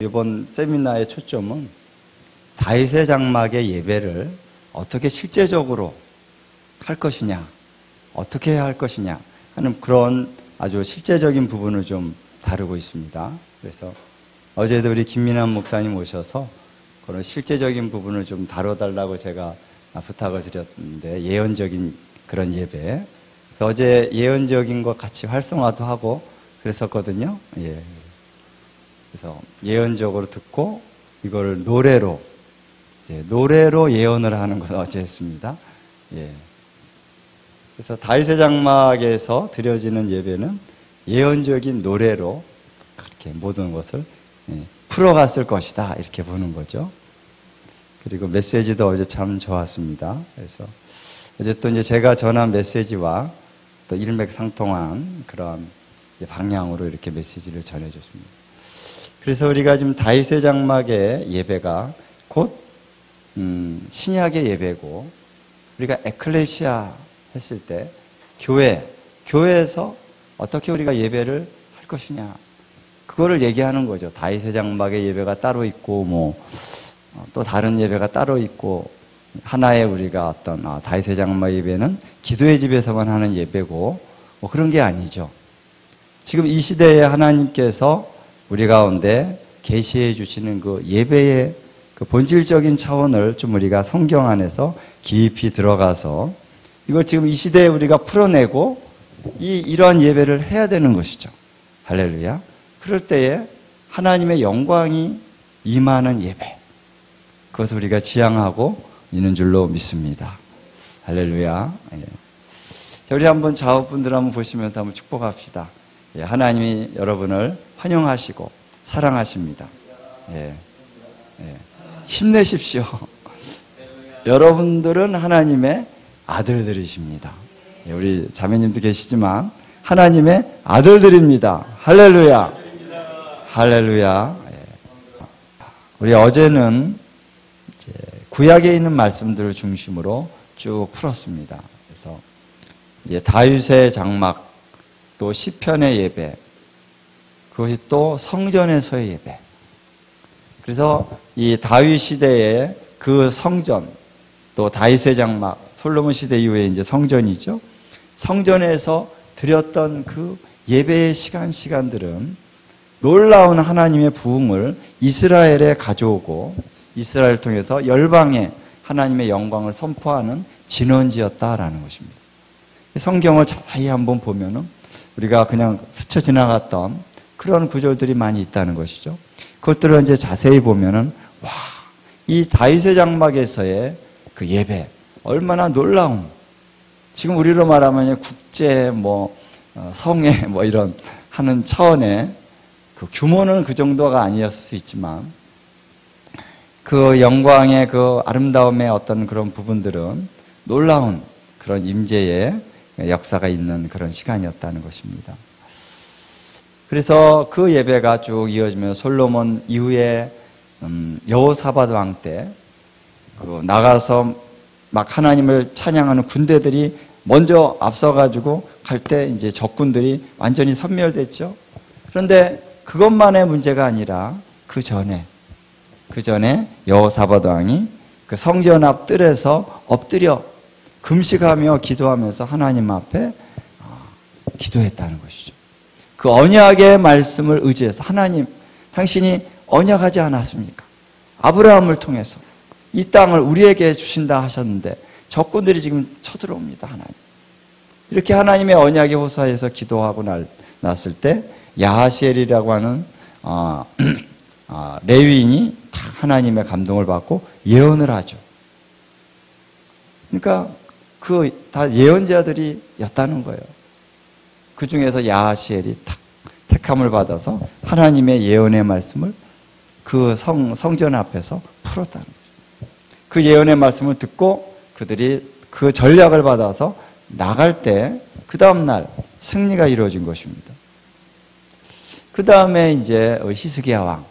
이번 세미나의 초점은 다윗의 장막의 예배를 어떻게 실제적으로 할 것이냐, 어떻게 해야 할 것이냐 하는 그런 아주 실제적인 부분을 좀 다루고 있습니다. 그래서 어제도 우리 김민환 목사님 오셔서 그런 실제적인 부분을 좀 다뤄달라고 제가 부탁을 드렸는데, 예언적인 그런 예배. 어제 예언적인 것 같이 활성화도 하고 그랬었거든요. 예. 그래서 예언적으로 듣고 이걸 노래로 예언을 하는 걸 어제 했습니다. 예. 그래서 다윗의 장막에서 드려지는 예배는 예언적인 노래로 그렇게 모든 것을 풀어갔을 것이다, 이렇게 보는 거죠. 그리고 메시지도 어제 참 좋았습니다. 그래서 어제 또 이제 제가 전한 메시지와 또 일맥상통한 그런 방향으로 이렇게 메시지를 전해줬습니다. 그래서 우리가 지금 다윗의 장막의 예배가 곧 신약의 예배고, 우리가 에클레시아 했을 때 교회에서 어떻게 우리가 예배를 할 것이냐, 그거를 얘기하는 거죠. 다윗의 장막의 예배가 따로 있고 또 다른 예배가 따로 있고, 하나의 우리가 어떤 다윗의 장막 예배는 기도의 집에서만 하는 예배고 그런 게 아니죠. 지금 이 시대에 하나님께서 우리 가운데 계시해 주시는 그 예배의 그 본질적인 차원을 좀 우리가 성경 안에서 깊이 들어가서 이걸 지금 이 시대에 우리가 풀어내고 이러한 예배를 해야 되는 것이죠. 할렐루야. 그럴 때에 하나님의 영광이 임하는 예배, 그것을 우리가 지향하고 있는 줄로 믿습니다. 할렐루야. 예. 자, 우리 한번 좌우분들 한번 보시면서 한번 축복합시다. 예, 하나님이 여러분을 환영하시고 사랑하십니다. 예. 예. 힘내십시오. 여러분들은 하나님의 아들들이십니다. 예, 우리 자매님도 계시지만 하나님의 아들들입니다. 할렐루야. 할렐루야. 예. 우리 어제는 이제 구약에 있는 말씀들을 중심으로 쭉 풀었습니다. 그래서 이제 다윗의 장막, 또 시편의 예배, 그것이 또 성전에서의 예배. 그래서 이 다윗 시대의 그 성전, 또 다윗의 장막, 솔로몬 시대 이후에 이제 성전이죠. 성전에서 드렸던 그 예배의 시간들은 놀라운 하나님의 부흥을 이스라엘에 가져오고, 이스라엘을 통해서 열방에 하나님의 영광을 선포하는 진원지였다라는 것입니다. 성경을 자세히 한번 보면은 우리가 그냥 스쳐 지나갔던 그런 구절들이 많이 있다는 것이죠. 그것들을 이제 자세히 보면은 와, 이 다윗의 장막에서의 그 예배 얼마나 놀라운, 지금 우리로 말하면 국제 성회 이런 하는 차원의 그 규모는 그 정도가 아니었을 수 있지만, 그 영광의 그 아름다움의 어떤 그런 부분들은 놀라운 그런 임재의 역사가 있는 그런 시간이었다는 것입니다. 그래서 그 예배가 쭉 이어지면 솔로몬 이후에 여호사밧 왕 때 그 나가서 막 하나님을 찬양하는 군대들이 먼저 앞서가지고 갈 때 이제 적군들이 완전히 섬멸됐죠. 그런데 그것만의 문제가 아니라 그 전에 여호사밧 왕이 그 성전 앞 뜰에서 엎드려 금식하며 기도하면서 하나님 앞에 기도했다는 것이죠. 그 언약의 말씀을 의지해서, 하나님, 당신이 언약하지 않았습니까? 아브라함을 통해서 이 땅을 우리에게 주신다 하셨는데 적군들이 지금 쳐들어옵니다. 하나님, 이렇게 하나님의 언약에 호소해서 기도하고 났을 때 야하시엘이라고 하는 레위인이 하나님의 감동을 받고 예언을 하죠. 그러니까 그 다 예언자들이었다는 거예요. 그 중에서 야하시엘이 택함을 받아서 하나님의 예언의 말씀을 그 성전 앞에서 풀었다는 거죠. 그 예언의 말씀을 듣고 그들이 그 전략을 받아서 나갈 때 그 다음날 승리가 이루어진 것입니다. 그 다음에 이제 히스기야 왕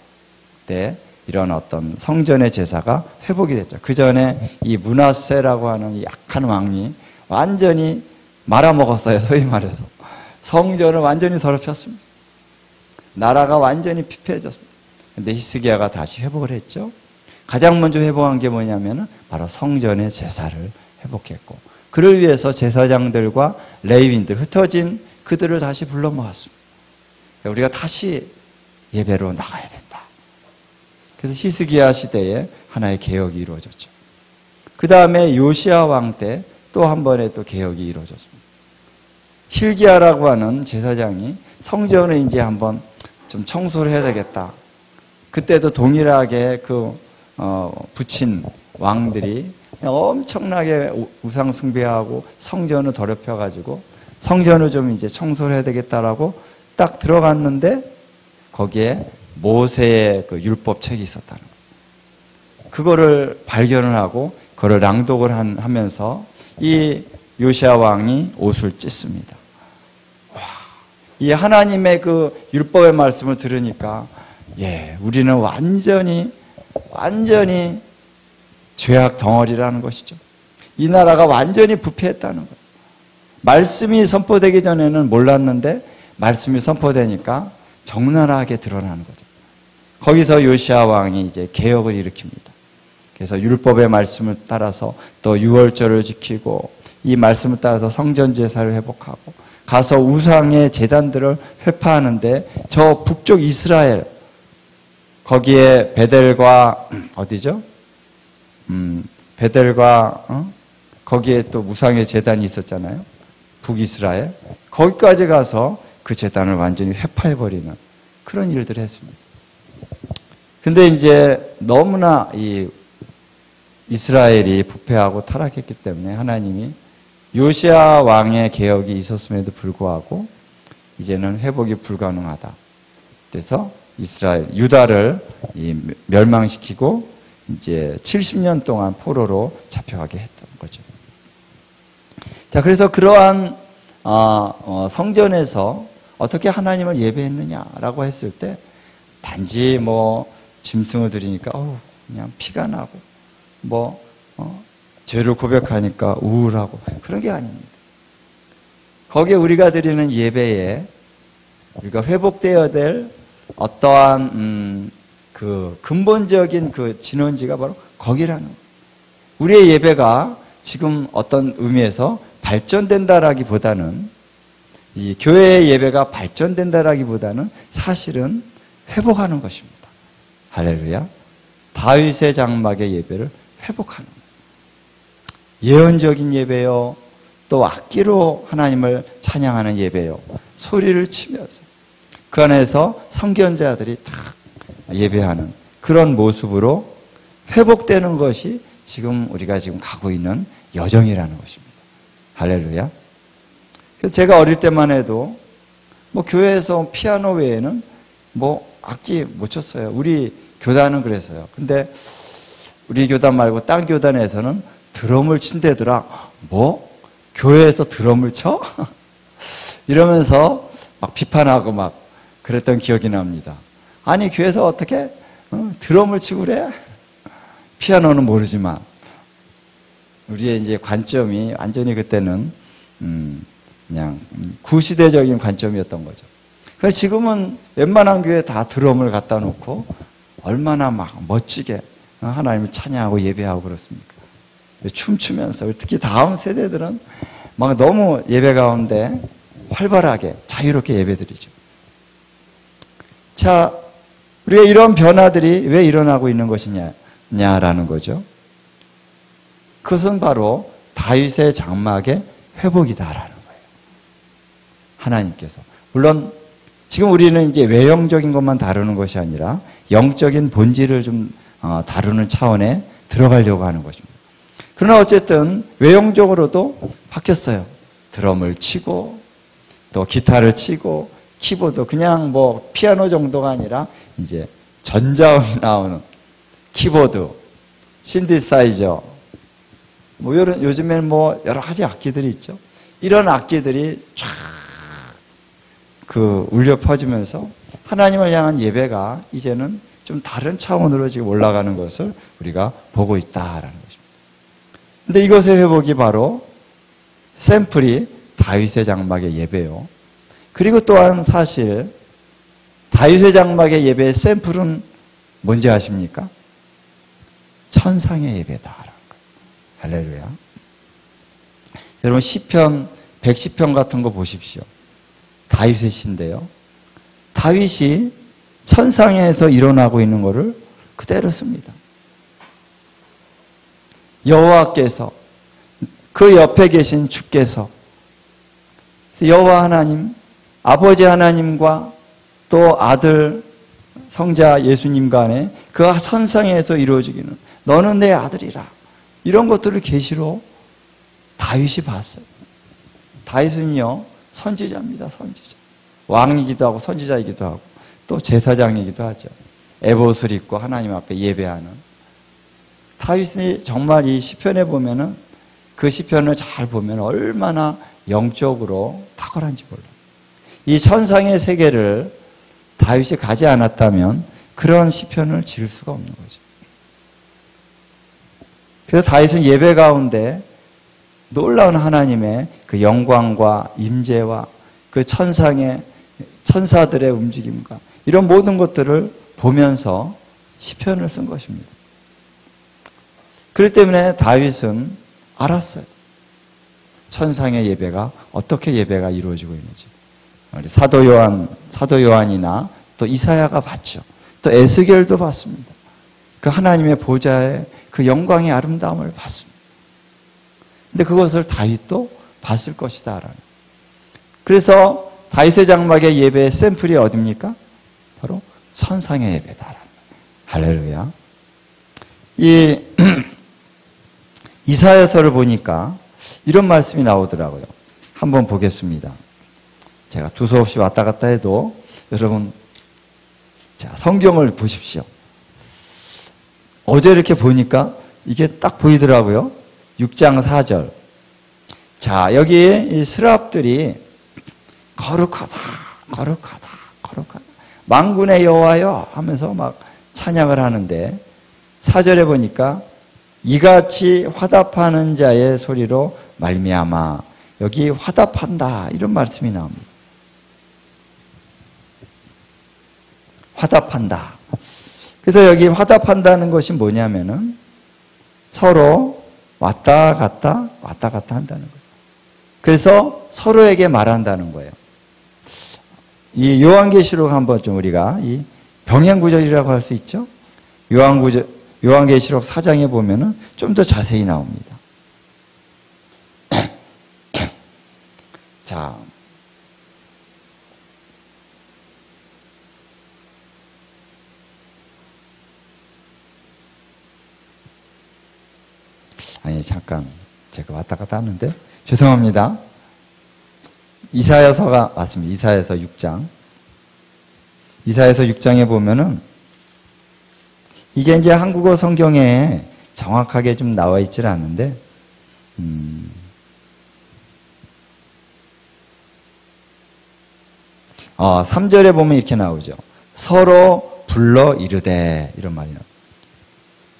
때 이런 어떤 성전의 제사가 회복이 됐죠. 그 전에 이 므낫세라고 하는 이 악한 왕이 완전히 말아먹었어요. 소위 말해서 성전을 완전히 더럽혔습니다. 나라가 완전히 피폐해졌습니다. 근데 히스기야가 다시 회복을 했죠. 가장 먼저 회복한 게 뭐냐면은 바로 성전의 제사를 회복했고, 그를 위해서 제사장들과 레위인들, 흩어진 그들을 다시 불러 모았습니다. 우리가 다시 예배로 나가야 된다. 그래서 히스기야 시대에 하나의 개혁이 이루어졌죠. 그 다음에 요시야 왕 때 또 한 번의 또 개혁이 이루어졌습니다. hil기야라고 하는 제사장이 성전을 이제 한번 좀 청소를 해야 되겠다. 그때도 동일하게 붙인 왕들이 엄청나게 우상 숭배하고 성전을 더럽혀가지고 성전을 좀 이제 청소를 해야 되겠다라고 딱 들어갔는데 거기에 모세의 그 율법책이 있었다는 거예요. 그거를 발견을 하고 그걸 낭독을 하면서 이 요시야 왕이 옷을 찢습니다. 이 하나님의 그 율법의 말씀을 들으니까 우리는 완전히 죄악 덩어리라는 것이죠. 이 나라가 완전히 부패했다는 거예요. 말씀이 선포되기 전에는 몰랐는데 말씀이 선포되니까 적나라하게 드러나는 거죠. 거기서 요시야 왕이 이제 개혁을 일으킵니다. 그래서 율법의 말씀을 따라서 또 유월절을 지키고 이 말씀을 따라서 성전 제사를 회복하고 가서 우상의 제단들을 회파하는데 저 북쪽 이스라엘 거기에 베델과 어디죠? 베델과 거기에 또 우상의 제단이 있었잖아요. 북이스라엘 거기까지 가서 그 제단을 완전히 회파해버리는 그런 일들을 했습니다. 근데 이제 너무나 이 이스라엘이 부패하고 타락했기 때문에 하나님이 요시야 왕의 개혁이 있었음에도 불구하고 이제는 회복이 불가능하다. 그래서 이스라엘, 유다를 멸망시키고 이제 70년 동안 포로로 잡혀가게 했던 거죠. 자, 그래서 그러한 성전에서 어떻게 하나님을 예배했느냐라고 했을 때 단지 짐승을 드리니까 그냥 피가 나고 죄를 고백하니까 우울하고 그런 게 아닙니다. 거기에 우리가 드리는 예배에 우리가 회복되어야 될 어떠한 그 근본적인 그 진원지가 바로 거기라는 거예요. 우리의 예배가 지금 어떤 의미에서 발전된다라기보다는 이 교회의 예배가 발전된다라기보다는 사실은 회복하는 것입니다. 할렐루야. 다윗의 장막의 예배를 회복하는 거예요. 예언적인 예배요, 또 악기로 하나님을 찬양하는 예배요, 소리를 치면서 그 안에서 선견자들이 다 예배하는 그런 모습으로 회복되는 것이 지금 우리가 지금 가고 있는 여정이라는 것입니다. 할렐루야. 그래서 제가 어릴 때만 해도 교회에서 피아노 외에는 악기 못 쳤어요. 우리 교단은 그랬어요. 근데 우리 교단 말고 딴 교단에서는 드럼을 친대더라. 교회에서 드럼을 쳐? 이러면서 막 비판하고 막 그랬던 기억이 납니다. 아니 교회에서 어떻게 드럼을 치고 그래? 피아노는 모르지만 우리의 이제 관점이 완전히 그때는 그냥 구시대적인 관점이었던 거죠. 그래서 지금은 웬만한 교회 다 드럼을 갖다 놓고 얼마나 막 멋지게 하나님을 찬양하고 예배하고 그렇습니까? 춤추면서 특히 다음 세대들은 막 너무 예배 가운데 활발하게 자유롭게 예배드리죠. 자, 우리가 이런 변화들이 왜 일어나고 있는 것이냐라는 거죠. 그것은 바로 다윗의 장막의 회복이다라는 거예요. 하나님께서. 물론 지금 우리는 이제 외형적인 것만 다루는 것이 아니라 영적인 본질을 좀 다루는 차원에 들어가려고 하는 것입니다. 그러나 어쨌든 외형적으로도 바뀌었어요. 드럼을 치고 또 기타를 치고 키보드 그냥 피아노 정도가 아니라 이제 전자음이 나오는 키보드, 신디사이저 요즘에는 여러 가지 악기들이 있죠. 이런 악기들이 쫙 울려 퍼지면서 하나님을 향한 예배가 이제는 좀 다른 차원으로 지금 올라가는 것을 우리가 보고 있다라는 것입니다. 근데 이것의 회복이 바로 샘플이 다윗의 장막의 예배요. 그리고 또한 사실 다윗의 장막의 예배의 샘플은 뭔지 아십니까? 천상의 예배다라는 거예요. 할렐루야. 여러분 시편 110편 같은 거 보십시오. 다윗의 시인데요. 다윗이 천상에서 일어나고 있는 것을 그대로 씁니다. 여호와께서 그 옆에 계신 주께서 여호와 하나님, 아버지 하나님과 또 아들 성자 예수님 간에 그 천상에서 이루어지기는 너는 내 아들이라. 이런 것들을 계시로 다윗이 봤어요. 다윗은요 선지자입니다. 선지자. 왕이기도 하고 선지자이기도 하고 또 제사장이기도 하죠. 에봇을 입고 하나님 앞에 예배하는. 다윗이 정말 이 시편에 보면은 그 시편을 잘 보면 얼마나 영적으로 탁월한지 몰라요. 이 천상의 세계를 다윗이 가지 않았다면 그런 시편을 지을 수가 없는 거죠. 그래서 다윗은 예배 가운데 놀라운 하나님의 그 영광과 임재와 그 천상의 천사들의 움직임과 이런 모든 것들을 보면서 시편을 쓴 것입니다. 그렇기 때문에 다윗은 알았어요. 천상의 예배가 어떻게 예배가 이루어지고 있는지. 사도 요한이나 또 이사야가 봤죠. 또 에스겔도 봤습니다. 그 하나님의 보좌의 그 영광의 아름다움을 봤습니다. 근데 그것을 다윗도 봤을 것이다. 그래서 다윗의 장막의 예배의 샘플이 어디입니까? 바로 천상의 예배다. 할렐루야. 이 이사야서를 보니까 이런 말씀이 나오더라고요. 한번 보겠습니다. 제가 두서없이 왔다 갔다 해도 여러분 자 성경을 보십시오. 어제 이렇게 보니까 이게 딱 보이더라고요. 6장 4절. 자 여기에 이 스랍들이 거룩하다 거룩하다 거룩하다 만군의 여호와여 하면서 막 찬양을 하는데 4절에 보니까 이같이 화답하는 자의 소리로 말미암아 여기 화답한다 이런 말씀이 나옵니다. 화답한다. 그래서 여기 화답한다는 것이 뭐냐면은 서로 왔다 갔다 한다는 거예요. 그래서 서로에게 말한다는 거예요. 이 요한계시록 한번 좀 우리가 이 병행구절이라고 할 수 있죠. 요한계시록 4장에 보면은 좀 더 자세히 나옵니다. 자, 아니 잠깐 제가 왔다 갔다 하는데 죄송합니다. 이사야서가 맞습니다. 이사야서 6장. 이사야서 6장에 보면은 이게 이제 한국어 성경에 정확하게 좀 나와 있질 않은데 3절에 보면 이렇게 나오죠. 서로 불러 이르되 이런 말이 나옵니다.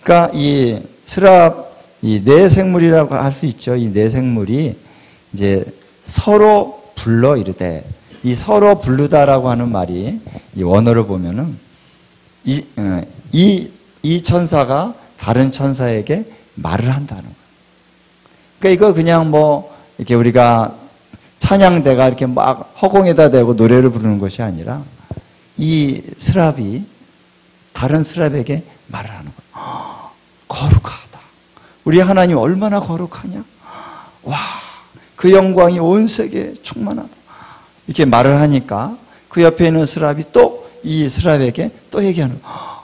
그러니까 이 스랍 이 내생물이라고 할 수 있죠. 이 내생물이 이제 서로 불러 이르되 이 서로 부르다라고 하는 말이 이 원어를 보면은 이 천사가 다른 천사에게 말을 한다는 거예요. 그러니까 이거 그냥 뭐 이렇게 우리가 찬양대가 이렇게 막 허공에다 대고 노래를 부르는 것이 아니라 이 스랍이 다른 스랍에게 말을 하는 거예요. 거룩하다. 우리 하나님 얼마나 거룩하냐? 와, 그 영광이 온 세계에 충만하다. 이렇게 말을 하니까 그 옆에 있는 스랍이 또 이 스랍에게 또 얘기하는 거예요.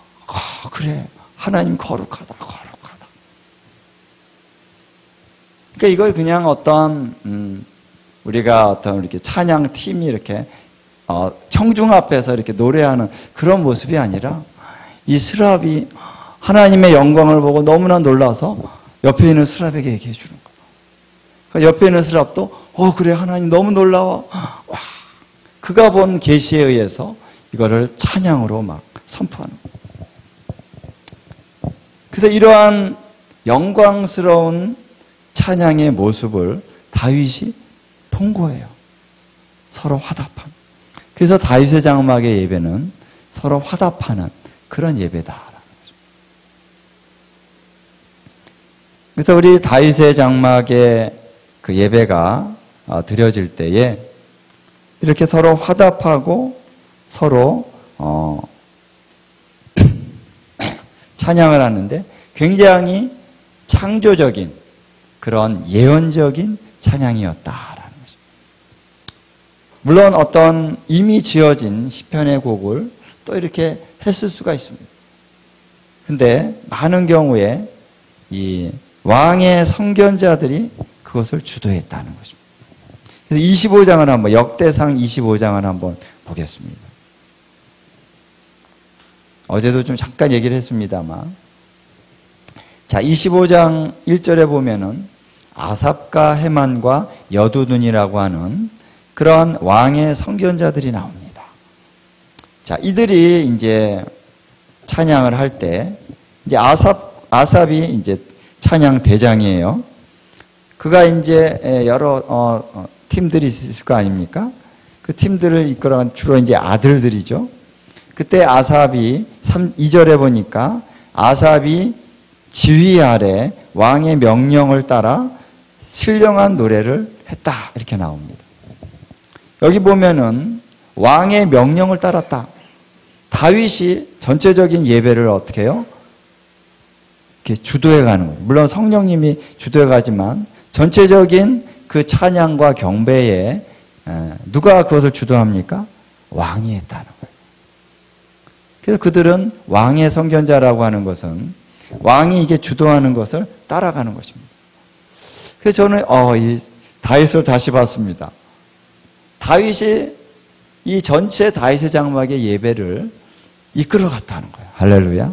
그래, 하나님 거룩하다, 거룩하다. 그러니까 이걸 그냥 어떤 우리가 어떤 이렇게 찬양 팀이 이렇게 청중 앞에서 이렇게 노래하는 그런 모습이 아니라 이 스랍이 하나님의 영광을 보고 너무나 놀라서 옆에 있는 스랍에게 얘기해 주는 거예요. 그러니까 옆에 있는 스랍도 그래 하나님 너무 놀라워. 와, 그가 본 계시에 의해서 이거를 찬양으로 막 선포하는 거예요. 그래서 이러한 영광스러운 찬양의 모습을 다윗이 본 거예요. 서로 화답함. 그래서 다윗의 장막의 예배는 서로 화답하는 그런 예배다. 그래서 우리 다윗의 장막의 그 예배가 드려질 때에 이렇게 서로 화답하고 서로 찬양을 하는데 굉장히 창조적인 그런 예언적인 찬양이었다라는 것입니다. 물론 어떤 이미 지어진 시편의 곡을 또 이렇게 했을 수가 있습니다. 근데 많은 경우에 이 왕의 선견자들이 그것을 주도했다는 것입니다. 그래서 25장을 한번, 역대상 25장을 한번 보겠습니다. 어제도 좀 잠깐 얘기를 했습니다만, 자, 25장 1절에 보면은 아삽과 헤만과 여두둔이라고 하는 그런 왕의 선견자들이 나옵니다. 자, 이들이 이제 찬양을 할 때, 이제 아삽이 이제 찬양 대장이에요. 그가 이제 여러 팀들이 있을 거 아닙니까? 그 팀들을 이끌어간 주로 이제 아들들이죠. 그때 아삽이 2절에 보니까 아삽이 지휘 아래 왕의 명령을 따라 신령한 노래를 했다 이렇게 나옵니다. 여기 보면은 왕의 명령을 따랐다. 다윗이 전체적인 예배를 어떻게 해요? 이렇게 주도해 가는 거예요. 물론 성령님이 주도해 가지만 전체적인 그 찬양과 경배에 누가 그것을 주도합니까? 왕이 했다는 거예요. 그래서 그들은 왕의 선견자라고 하는 것은 왕이 이게 주도하는 것을 따라가는 것입니다. 그래서 저는 이 다윗을 다시 봤습니다. 다윗이 이 전체 다윗의 장막의 예배를 이끌어갔다는 거예요. 할렐루야.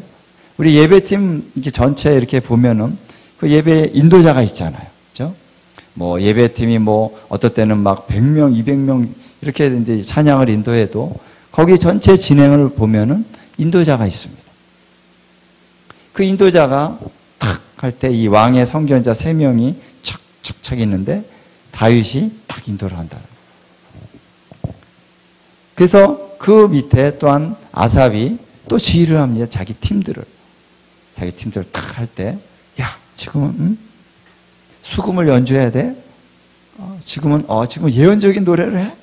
우리 예배팀 이렇게 전체 이렇게 보면은 그 예배 인도자가 있잖아요. 그렇죠? 뭐 예배팀이 뭐 어떨 때는 막 100명, 200명 이렇게 이제 찬양을 인도해도 거기 전체 진행을 보면은 인도자가 있습니다. 그 인도자가 탁 할 때 이 왕의 선견자 3명이 척척척 있는데 다윗이 탁 인도를 한다. 그래서 그 밑에 또한 아삽이 또 지휘를 합니다. 자기 팀들을 탁 할 때, 야, 지금은 수금을 연주해야 돼. 지금 예언적인 노래를 해.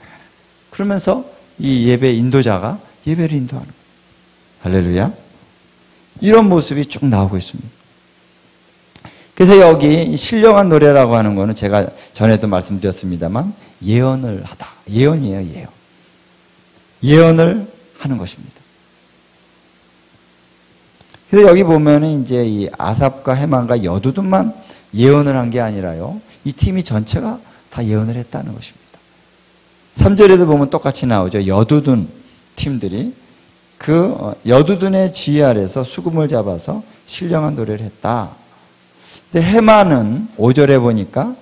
그러면서 이 예배 인도자가 예배를 인도하는 거예요. 할렐루야. 이런 모습이 쭉 나오고 있습니다. 그래서 여기 신령한 노래라고 하는 거는 제가 전에도 말씀드렸습니다만 예언을 하다. 예언이에요, 예언. 예언을 하는 것입니다. 그래서 여기 보면은 이제 이 아삽과 헤만과 여두둔만 예언을 한 게 아니라요. 이 팀이 전체가 다 예언을 했다는 것입니다. 3절에도 보면 똑같이 나오죠. 여두둔 팀들이 그 여두둔의 지휘 아래서 수금을 잡아서 신령한 노래를 했다. 근데 헤만은 5절에 보니까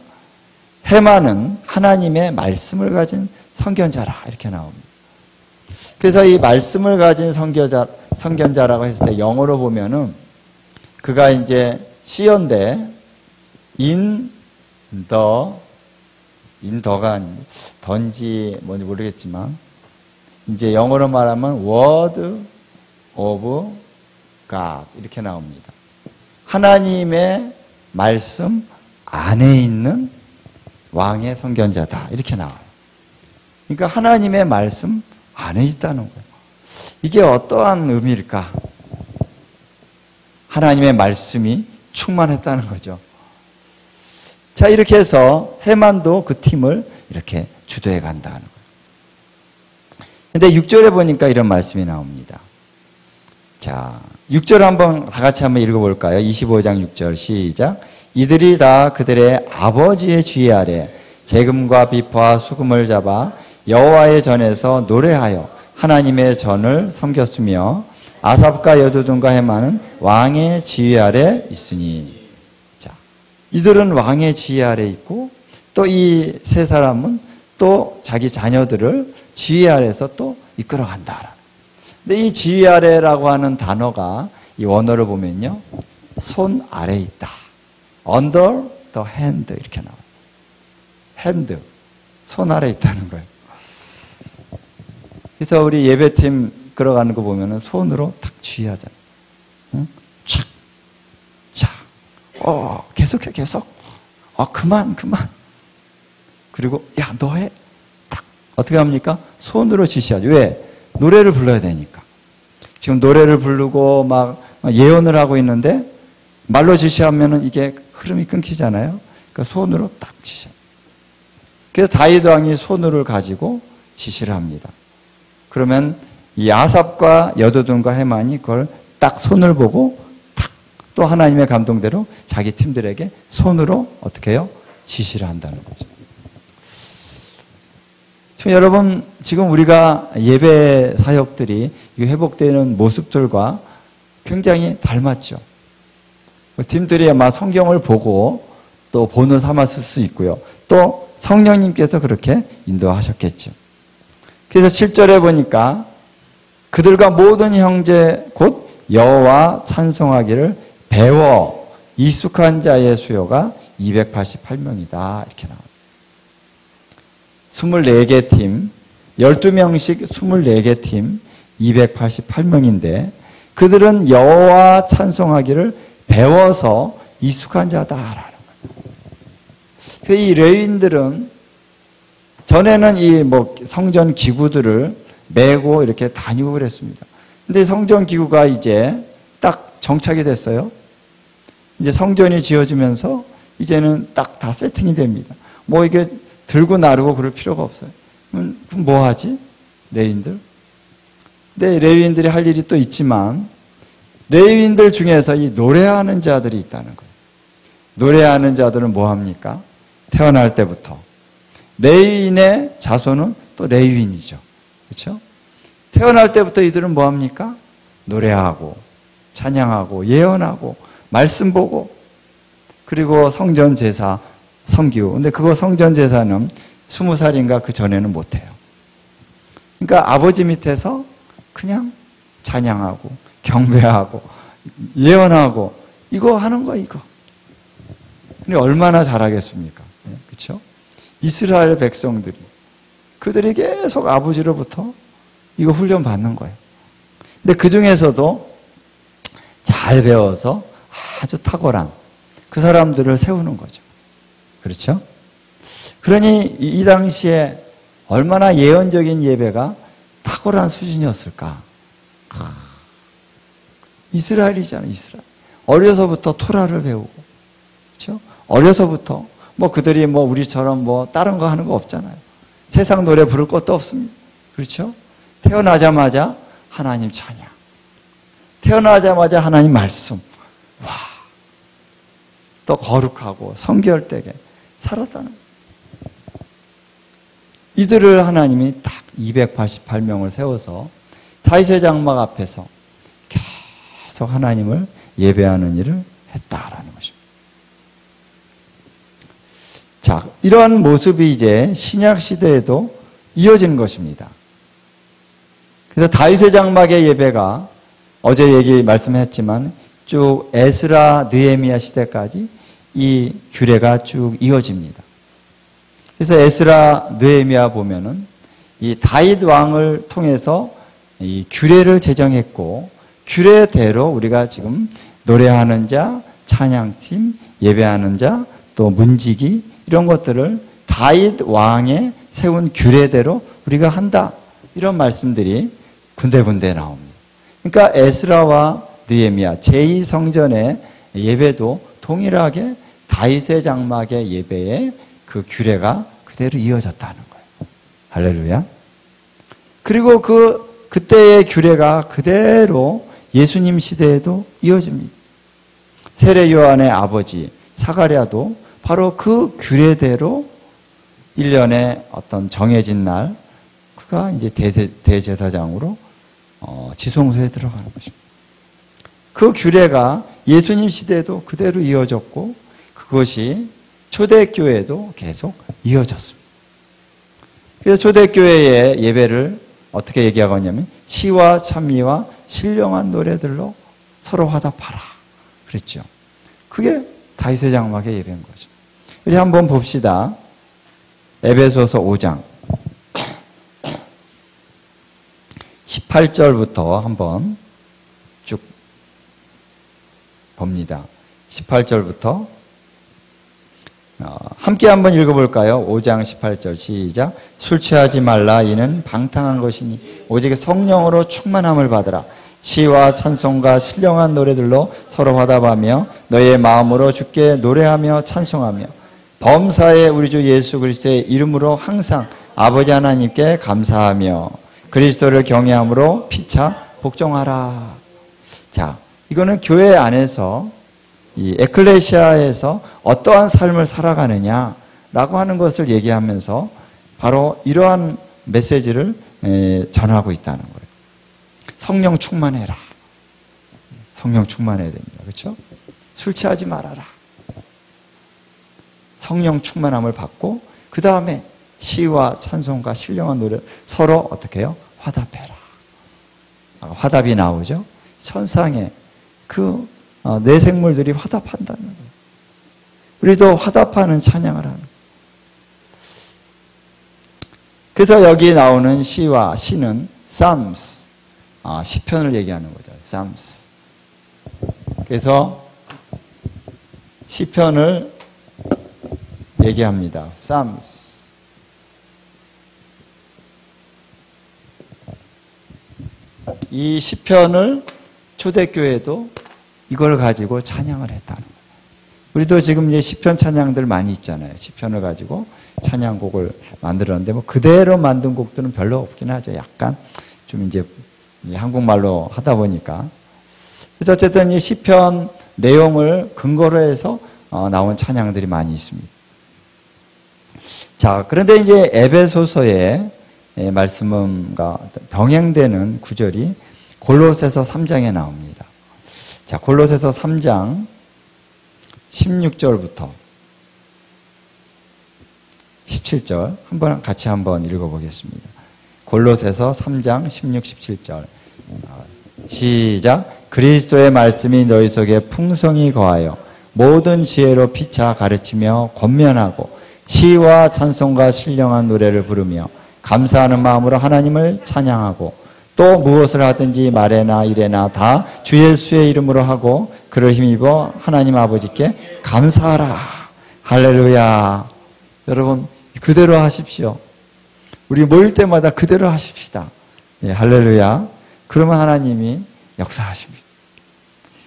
헤만은 하나님의 말씀을 가진 선견자라 이렇게 나옵니다. 그래서 이 말씀을 가진 선견자라고 했을 때 영어로 보면은 그가 이제 시연대 인더가 던지 뭔지 모르겠지만 이제 영어로 말하면 word of God 이렇게 나옵니다. 하나님의 말씀 안에 있는 왕의 선견자다 이렇게 나와요. 그러니까 하나님의 말씀 안에 있다는 거예요. 이게 어떠한 의미일까? 하나님의 말씀이 충만했다는 거죠. 자, 이렇게 해서 헤만도 그 팀을 이렇게 주도해 간다는 거예요. 근데 6절에 보니까 이런 말씀이 나옵니다. 자, 6절 한번 다 같이 한번 읽어볼까요? 25장 6절 시작. 이들이 다 그들의 아버지의 주의 아래 재금과 비파와 수금을 잡아 여호와의 전에서 노래하여 하나님의 전을 섬겼으며 아삽과 여두둔과 헤만은 왕의 지휘 아래 있으니. 자, 이들은 왕의 지휘 아래 있고 또 이 세 사람은 또 자기 자녀들을 지휘 아래에서 또 이끌어 간다. 근데 이 지휘 아래라고 하는 단어가 이 원어를 보면요. 손 아래에 있다. under the hand 이렇게 나와요. hand, 손 아래에 있다는 거예요. 그래서 우리 예배팀 끌어가는 거 보면은 손으로 탁 쥐하잖아요. 응? 착, 자, 계속해, 계속. 그만. 그리고, 야, 너 해. 딱. 어떻게 합니까? 손으로 지시하죠. 왜? 노래를 불러야 되니까. 지금 노래를 부르고 막 예언을 하고 있는데, 말로 지시하면은 이게 흐름이 끊기잖아요. 그러니까 손으로 딱 지시합니다. 그래서 다윗 왕이 손으를 가지고 지시를 합니다. 그러면 이 아삽과 여두둔과 헤만이 그걸 딱 손을 보고 탁 또 하나님의 감동대로 자기 팀들에게 손으로 어떻게 해요? 지시를 한다는 거죠. 지금 여러분, 지금 우리가 예배 사역들이 회복되는 모습들과 굉장히 닮았죠. 팀들이 아마 성경을 보고 또 본을 삼았을 수 있고요. 또 성령님께서 그렇게 인도하셨겠죠. 그래서 7절에 보니까 그들과 모든 형제 곧 여호와 찬송하기를 배워 익숙한 자의 수요가 288명이다. 이렇게 나옵니다. 24개 팀, 12명씩 24개 팀, 288명인데 그들은 여호와 찬송하기를 배워서 익숙한 자다라는 거예요. 그래서 이 레위인들은 전에는 이 성전 기구들을 메고 이렇게 다니고 그랬습니다. 근데 성전 기구가 이제 딱 정착이 됐어요. 이제 성전이 지어지면서 이제는 딱 다 세팅이 됩니다. 이게 들고 나르고 그럴 필요가 없어요. 그럼 뭐 하지? 레위인들? 근데 레위인들이 할 일이 또 있지만 레위인들 중에서 이 노래하는 자들이 있다는 거예요. 노래하는 자들은 뭐 합니까? 태어날 때부터. 레위인의 자손은 또 레위인이죠. 그렇죠? 태어날 때부터 이들은 뭐 합니까? 노래하고 찬양하고 예언하고 말씀 보고 그리고 성전 제사 섬기고. 근데 그거 성전 제사는 20살인가 그 전에는 못 해요. 그러니까 아버지 밑에서 그냥 찬양하고 경배하고 예언하고 이거 하는 거 이거. 근데 얼마나 잘하겠습니까? 그렇죠? 이스라엘 백성들이 그들이 계속 아버지로부터 이거 훈련 받는 거예요. 근데 그 중에서도 잘 배워서 아주 탁월한 그 사람들을 세우는 거죠. 그렇죠? 그러니 이 당시에 얼마나 예언적인 예배가 탁월한 수준이었을까? 이스라엘이잖아요, 이스라엘. 어려서부터 토라를 배우고, 그렇죠? 어려서부터 그들이 우리처럼 다른 거 하는 거 없잖아요. 세상 노래 부를 것도 없습니다. 그렇죠? 태어나자마자 하나님 찬양. 태어나자마자 하나님 말씀. 와. 또 거룩하고 성결되게 살았다는 거예요. 이들을 하나님이 딱 288명을 세워서 다윗의 장막 앞에서 계속 하나님을 예배하는 일을 했다라는 것입니다. 자, 이러한 모습이 이제 신약 시대에도 이어진 것입니다. 그래서 다윗의 장막의 예배가 어제 말씀했지만 쭉 에스라 느헤미야 시대까지 이 규례가 쭉 이어집니다. 그래서 에스라 느헤미야 보면은 이 다윗 왕을 통해서 이 규례를 제정했고 규례대로 우리가 지금 노래하는 자, 찬양팀, 예배하는 자, 또 문지기 이런 것들을 다윗 왕의 세운 규례대로 우리가 한다. 이런 말씀들이 군데군데 나옵니다. 그러니까 에스라와 느헤미야 제2성전의 예배도 동일하게 다윗의 장막의 예배의 그 규례가 그대로 이어졌다는 거예요. 할렐루야. 그리고 그때의 규례가 그대로 예수님 시대에도 이어집니다. 세례 요한의 아버지 사가랴도 바로 그 규례대로 1년에 어떤 정해진 날 그가 이제 대제사장으로 지성소에 들어가는 것입니다. 그 규례가 예수님 시대에도 그대로 이어졌고 그것이 초대교회에도 계속 이어졌습니다. 그래서 초대교회의 예배를 어떻게 얘기하고 있냐면 시와 찬미와 신령한 노래들로 서로 화답하라 그랬죠. 그게 다윗의 장막의 예배인 거죠. 우리 한번 봅시다. 에베소서 5장 18절부터 한번 쭉 봅니다. 18절부터 함께 한번 읽어볼까요? 5장 18절 시작. 술 취하지 말라. 이는 방탕한 것이니 오직 성령으로 충만함을 받으라. 시와 찬송과 신령한 노래들로 서로 화답하며 너의 마음으로 주께 노래하며 찬송하며 범사의 우리 주 예수 그리스도의 이름으로 항상 아버지 하나님께 감사하며 그리스도를 경외함으로 피차 복종하라. 자, 이거는 교회 안에서 이 에클레시아에서 어떠한 삶을 살아가느냐라고 하는 것을 얘기하면서 바로 이러한 메시지를 전하고 있다는 거예요. 성령 충만해라. 성령 충만해야 됩니다. 그렇죠? 술 취하지 말아라. 성령 충만함을 받고 그 다음에 시와 찬송과 신령한 노래 서로 어떻게 해요? 화답해라. 화답이 나오죠. 천상에 그 내생물들이 화답한다는 거예요. 우리도 화답하는 찬양을 하는. 그래서 여기 나오는 시와 시는 Psalms, 시편을 얘기하는 거죠. Psalms. 그래서 시편을 얘기합니다. Psalms. 이 시편을 초대교회도 이걸 가지고 찬양을 했다는 거예요. 우리도 지금 이제 시편 찬양들 많이 있잖아요. 시편을 가지고 찬양곡을 만들었는데 뭐 그대로 만든 곡들은 별로 없긴 하죠. 약간 좀 이제 한국말로 하다 보니까. 그래서 어쨌든 이 시편 내용을 근거로 해서 나온 찬양들이 많이 있습니다. 자, 그런데 이제 에베소서의 말씀과 병행되는 구절이 골로새서 3장에 나옵니다. 자, 골로새서 3장 16절부터 17절 같이 한번 읽어보겠습니다. 골로새서 3장 16, 17절 시작. 그리스도의 말씀이 너희 속에 풍성히 거하여 모든 지혜로 피차 가르치며 권면하고 시와 찬송과 신령한 노래를 부르며 감사하는 마음으로 하나님을 찬양하고 또 무엇을 하든지 말에나 일에나 다 주 예수의 이름으로 하고 그를 힘입어 하나님 아버지께 감사하라. 할렐루야. 여러분 그대로 하십시오. 우리 모일 때마다 그대로 하십시다. 예, 할렐루야. 그러면 하나님이 역사하십니다.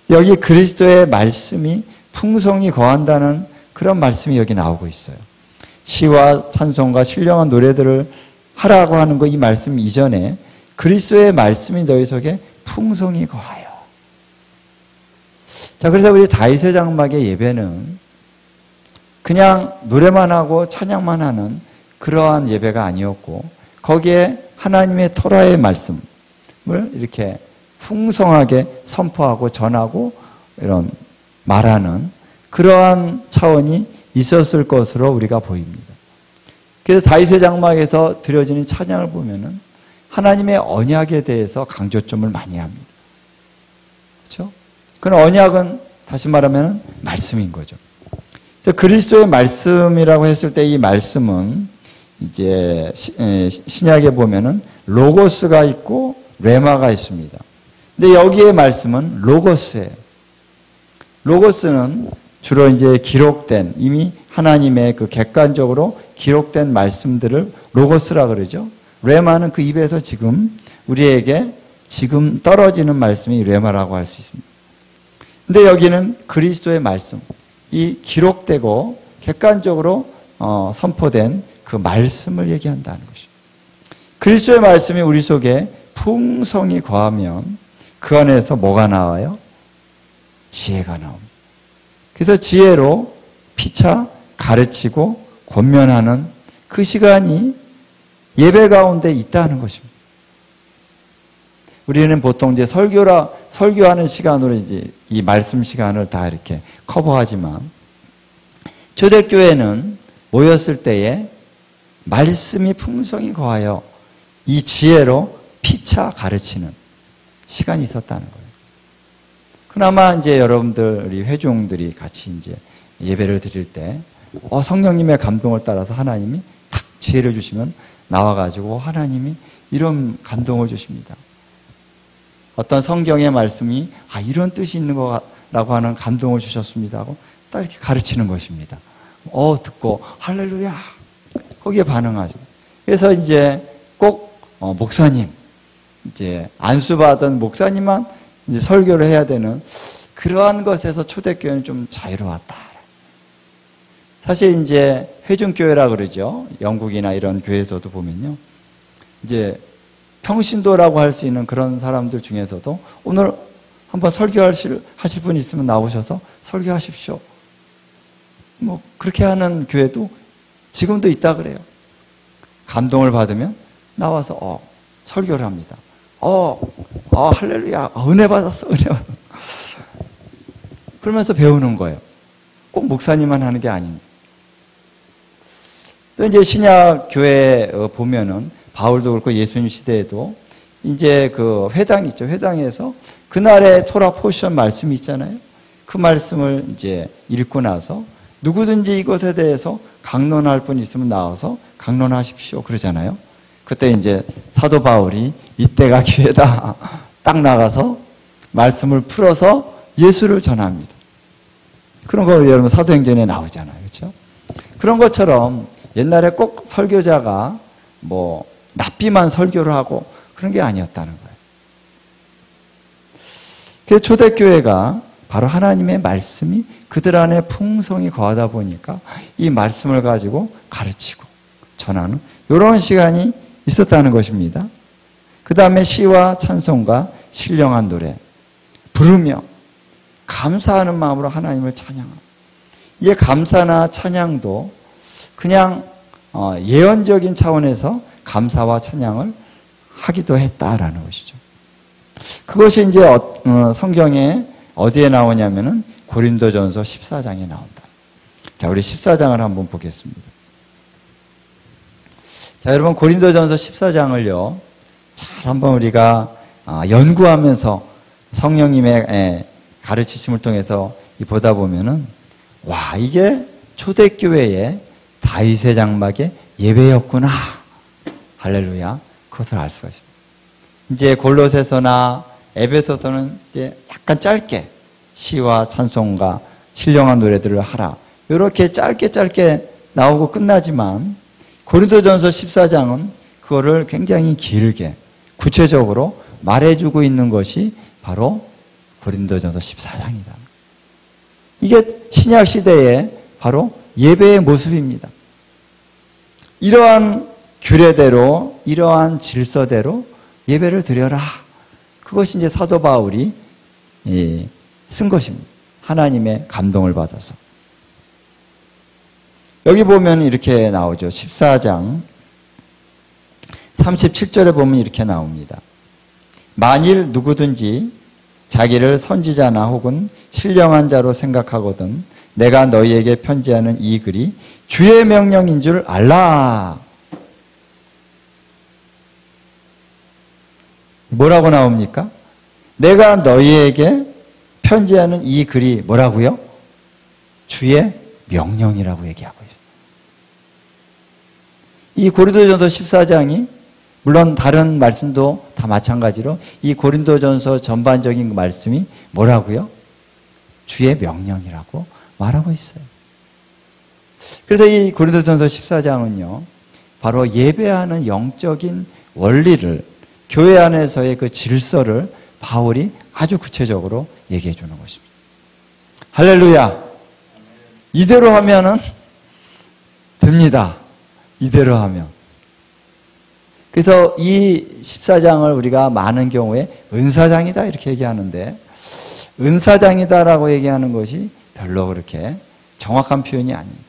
여기 그리스도의 말씀이 풍성히 거한다는 그런 말씀이 여기 나오고 있어요. 시와 찬송과 신령한 노래들을 하라고 하는 거 이 말씀 이전에 그리스도의 말씀이 너희 속에 풍성히 거하여. 자, 그래서 우리 다윗의 장막의 예배는 그냥 노래만 하고 찬양만 하는 그러한 예배가 아니었고 거기에 하나님의 토라의 말씀을 이렇게 풍성하게 선포하고 전하고 이런 말하는 그러한 차원이 있었을 것으로 우리가 보입니다. 그래서 다윗의 장막에서 드려지는 찬양을 보면은 하나님의 언약에 대해서 강조점을 많이 합니다. 그렇죠? 그 언약은 다시 말하면 말씀인 거죠. 그래서 그리스도의 말씀이라고 했을 때 이 말씀은 이제 신약에 보면은 로고스가 있고 레마가 있습니다. 근데 여기에 말씀은 로고스예요. 로고스는 주로 이제 기록된 이미 하나님의 그 객관적으로 기록된 말씀들을 로고스라 그러죠. 레마는 그 입에서 지금 우리에게 지금 떨어지는 말씀이 레마라고 할 수 있습니다. 근데 여기는 그리스도의 말씀, 이 기록되고 객관적으로 선포된 그 말씀을 얘기한다는 것이죠. 그리스도의 말씀이 우리 속에 풍성히 거하면 그 안에서 뭐가 나와요? 지혜가 나옵니다. 그래서 지혜로 피차 가르치고 권면하는 그 시간이 예배 가운데 있다는 것입니다. 우리는 보통 이제 설교하는 시간으로 이제 이 말씀 시간을 다 이렇게 커버하지만 초대교회는 모였을 때에 말씀이 풍성히 거하여 이 지혜로 피차 가르치는 시간이 있었다는 거예요. 그나마 이제 여러분들, 우리 회중들이 같이 이제 예배를 드릴 때, 성령님의 감동을 따라서 하나님이 탁 지혜를 주시면 나와가지고 하나님이 이런 감동을 주십니다. 어떤 성경의 말씀이 이런 뜻이 있는 것 라고 하는 감동을 주셨습니다 하고 딱 이렇게 가르치는 것입니다. 듣고 할렐루야 거기에 반응하죠. 그래서 이제 꼭 목사님, 이제 안수받은 목사님만 이제 설교를 해야 되는 그러한 것에서 초대교회는 좀 자유로웠다. 사실 이제 회중교회라 그러죠. 영국이나 이런 교회에서도 보면요. 이제 평신도라고 할 수 있는 그런 사람들 중에서도 오늘 한번 설교하실 분 있으면 나오셔서 설교하십시오. 뭐 그렇게 하는 교회도 지금도 있다 그래요. 감동을 받으면 나와서 설교를 합니다. 할렐루야, 은혜 받았어, 은혜 받았어. 그러면서 배우는 거예요. 꼭 목사님만 하는 게 아닙니다. 또 이제 신약 교회 보면은 바울도 그렇고 예수님 시대에도 이제 그 회당 있죠. 회당에서 그날의 토라 포션 말씀이 있잖아요. 그 말씀을 이제 읽고 나서 누구든지 이것에 대해서 강론할 분 있으면 나와서 강론하십시오. 그러잖아요. 그때 이제 사도 바울이 이때가 기회다. 딱 나가서 말씀을 풀어서 예수를 전합니다. 그런 거 여러분 사도행전에 나오잖아요. 그렇죠? 그런 것처럼 옛날에 꼭 설교자가 뭐 납비만 설교를 하고 그런 게 아니었다는 거예요. 그래서 초대교회가 바로 하나님의 말씀이 그들 안에 풍성히 거하다 보니까 이 말씀을 가지고 가르치고 전하는 이런 시간이 있었다는 것입니다. 그 다음에 시와 찬송과 신령한 노래 부르며 감사하는 마음으로 하나님을 찬양합니다. 이 감사나 찬양도 그냥 예언적인 차원에서 감사와 찬양을 하기도 했다라는 것이죠. 그것이 이제 성경에 어디에 나오냐면은 고린도전서 14장에 나온다. 자, 우리 14장을 한번 보겠습니다. 자, 여러분 고린도전서 14장을요. 잘 한번 우리가 연구하면서 성령님의 가르치심을 통해서 보다 보면은 와, 이게 초대교회의 다윗의 장막의 예배였구나. 할렐루야. 그것을 알 수가 있습니다. 이제 골로새서나 에베소서는 약간 짧게 시와 찬송과 신령한 노래들을 하라. 이렇게 짧게 나오고 끝나지만 고린도전서 14장은 그거를 굉장히 길게 구체적으로 말해주고 있는 것이 바로 고린도전서 14장이다. 이게 신약 시대의 바로 예배의 모습입니다. 이러한 규례대로, 이러한 질서대로 예배를 드려라. 그것이 이제 사도 바울이 쓴 것입니다. 하나님의 감동을 받아서. 여기 보면 이렇게 나오죠. 14장 37절에 보면 이렇게 나옵니다. 만일 누구든지 자기를 선지자나 혹은 신령한 자로 생각하거든 내가 너희에게 편지하는 이 글이 주의 명령인 줄 알라. 뭐라고 나옵니까? 내가 너희에게 편지하는 이 글이 뭐라고요? 주의 명령이라고 얘기하고 있어요. 이 고린도전서 14장이 물론 다른 말씀도 다 마찬가지로 이 고린도전서 전반적인 말씀이 뭐라고요? 주의 명령이라고 말하고 있어요. 그래서 이 고린도전서 14장은요. 바로 예배하는 영적인 원리를 교회 안에서의 그 질서를 바울이 아주 구체적으로 얘기해 주는 것입니다. 할렐루야. 이대로 하면은 됩니다. 이대로 하면. 그래서 이 14장을 우리가 많은 경우에 은사장이다 이렇게 얘기하는데 은사장이다라고 얘기하는 것이 별로 그렇게 정확한 표현이 아닙니다.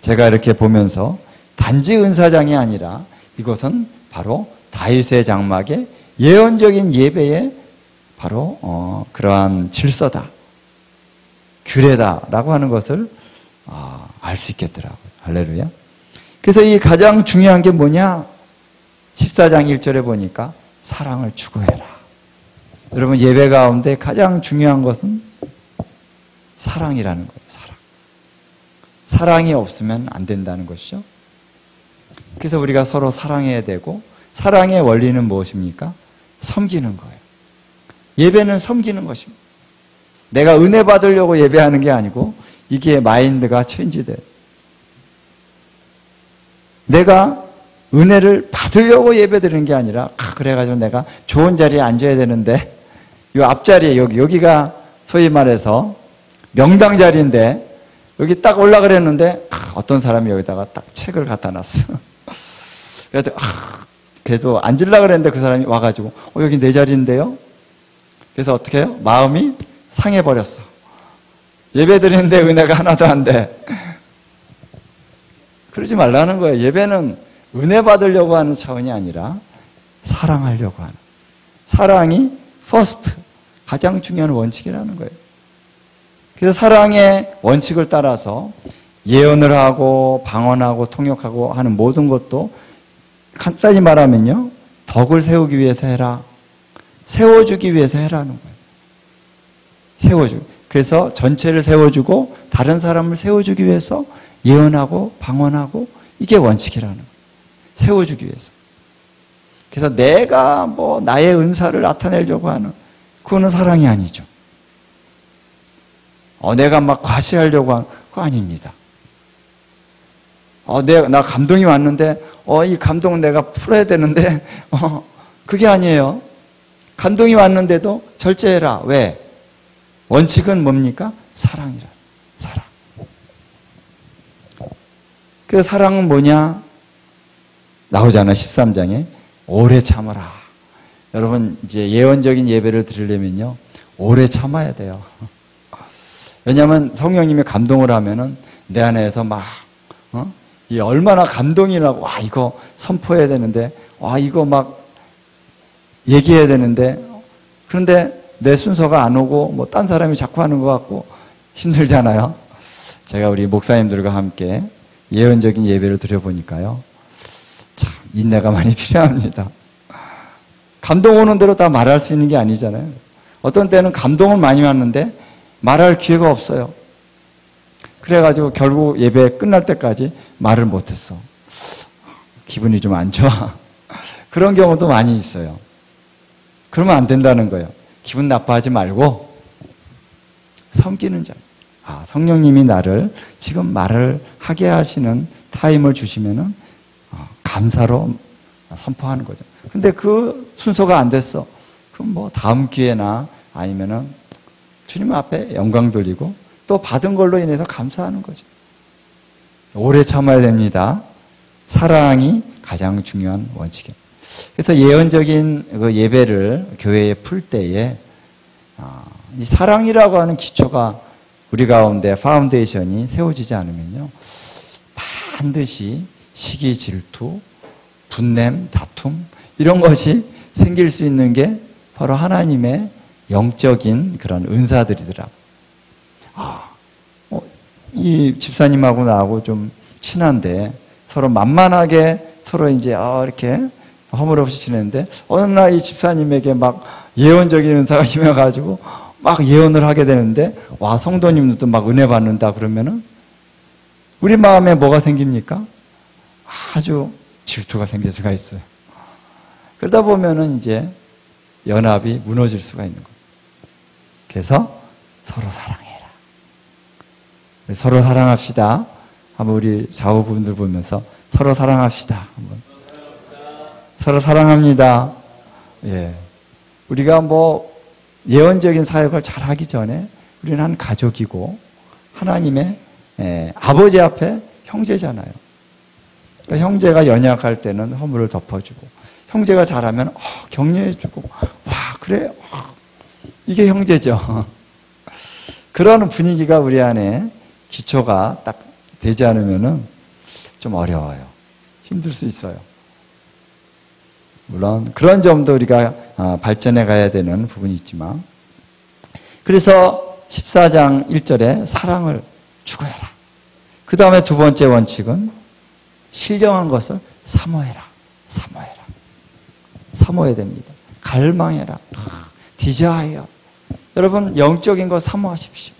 제가 이렇게 보면서 단지 은사장이 아니라 이것은 바로 다윗의 장막의 예언적인 예배의 바로 그러한 질서다. 규례다라고 하는 것을 알 수 있겠더라고요. 할렐루야. 그래서 이 가장 중요한 게 뭐냐? 14장 1절에 보니까 사랑을 추구해라. 여러분 예배 가운데 가장 중요한 것은 사랑이라는 거예요. 사랑. 사랑이 없으면 안 된다는 것이죠. 그래서 우리가 서로 사랑해야 되고 사랑의 원리는 무엇입니까? 섬기는 거예요. 예배는 섬기는 것입니다. 내가 은혜 받으려고 예배하는 게 아니고 이게 마인드가 체인지돼. 내가 은혜를 받으려고 예배드리는 게 아니라 그래가지고 내가 좋은 자리에 앉아야 되는데 이 앞자리에 여기가 소위 말해서 명당 자리인데 여기 딱 올라가랬는데 어떤 사람이 여기다가 딱 책을 갖다 놨어. 그래도 그래도 앉으려고 그랬는데 그 사람이 와가지고 여기 내 자리인데요? 그래서 어떻게 해요? 마음이 상해버렸어. 예배 드리는데 은혜가 하나도 안 돼. 그러지 말라는 거예요. 예배는 은혜 받으려고 하는 차원이 아니라 사랑하려고 하는. 사랑이 퍼스트, 가장 중요한 원칙이라는 거예요. 그래서 사랑의 원칙을 따라서 예언을 하고 방언하고 통역하고 하는 모든 것도 간단히 말하면요, 덕을 세우기 위해서 해라. 세워주기 위해서 해라는 거예요. 세워주기. 그래서 전체를 세워주고 다른 사람을 세워주기 위해서 예언하고 방언하고 이게 원칙이라는 거예요. 세워주기 위해서. 그래서 내가 나의 은사를 나타내려고 하는 그거는 사랑이 아니죠. 내가 막 과시하려고 하는 그거 아닙니다. 나 감동이 왔는데 이 감동 내가 풀어야 되는데 그게 아니에요. 감동이 왔는데도 절제해라. 왜? 원칙은 뭡니까? 사랑이라. 사랑. 그 사랑은 뭐냐? 나오잖아. 13장에 오래 참아라. 여러분 이제 예언적인 예배를 드리려면요 오래 참아야 돼요. 왜냐하면 성령님이 감동을 하면은 내 안에서 막 이 얼마나 감동이 나고 이거 선포해야 되는데 이거 막 얘기해야 되는데 그런데 내 순서가 안 오고 딴 사람이 자꾸 하는 것 같고 힘들잖아요. 제가 우리 목사님들과 함께 예언적인 예배를 드려보니까요 참 인내가 많이 필요합니다. 감동 오는 대로 다 말할 수 있는 게 아니잖아요. 어떤 때는 감동은 많이 왔는데 말할 기회가 없어요. 그래가지고 결국 예배 끝날 때까지 말을 못했어. 기분이 좀 안 좋아. 그런 경우도 많이 있어요. 그러면 안 된다는 거예요. 기분 나빠하지 말고 섬기는 자. 성령님이 나를 지금 말을 하게 하시는 타임을 주시면은 감사로 선포하는 거죠. 근데 그 순서가 안 됐어. 그럼 다음 기회나 아니면은 주님 앞에 영광 돌리고 또 받은 걸로 인해서 감사하는 거죠. 오래 참아야 됩니다. 사랑이 가장 중요한 원칙이에요. 그래서 예언적인 그 예배를 교회에 풀 때에 이 사랑이라고 하는 기초가 우리 가운데 파운데이션이 세워지지 않으면요 반드시 시기, 질투, 분냄, 다툼 이런 것이 생길 수 있는 게 바로 하나님의 영적인 그런 은사들이더라고요. 이 집사님하고 나하고 좀 친한데 서로 만만하게 서로 이제 이렇게 허물없이 지내는데 어느 날 이 집사님에게 막 예언적인 은사가 임해가지고 막 예언을 하게 되는데 성도님들도 막 은혜 받는다 그러면은 우리 마음에 뭐가 생깁니까? 아주 질투가 생길 수가 있어요. 그러다 보면은 이제 연합이 무너질 수가 있는 거예요. 그래서 서로 사랑해라. 서로 사랑합시다. 한번 우리 좌우분들 보면서 서로 사랑합시다. 한번. 서로 사랑합니다. 예. 우리가 예언적인 사역을 잘하기 전에 우리는 한 가족이고 하나님의 아버지 앞에 형제잖아요. 그러니까 형제가 연약할 때는 허물을 덮어주고 형제가 잘하면 격려해주고 그래 이게 형제죠. 그런 분위기가 우리 안에 기초가 딱 되지 않으면은 좀 어려워요. 힘들 수 있어요. 물론 그런 점도 우리가 발전해 가야 되는 부분이 있지만 그래서 14장 1절에 사랑을 추구해라. 그 다음에 두 번째 원칙은 신령한 것을 사모해라. 사모해라. 사모해야 됩니다. 갈망해라. 디자이어. 여러분 영적인 거 사모하십시오.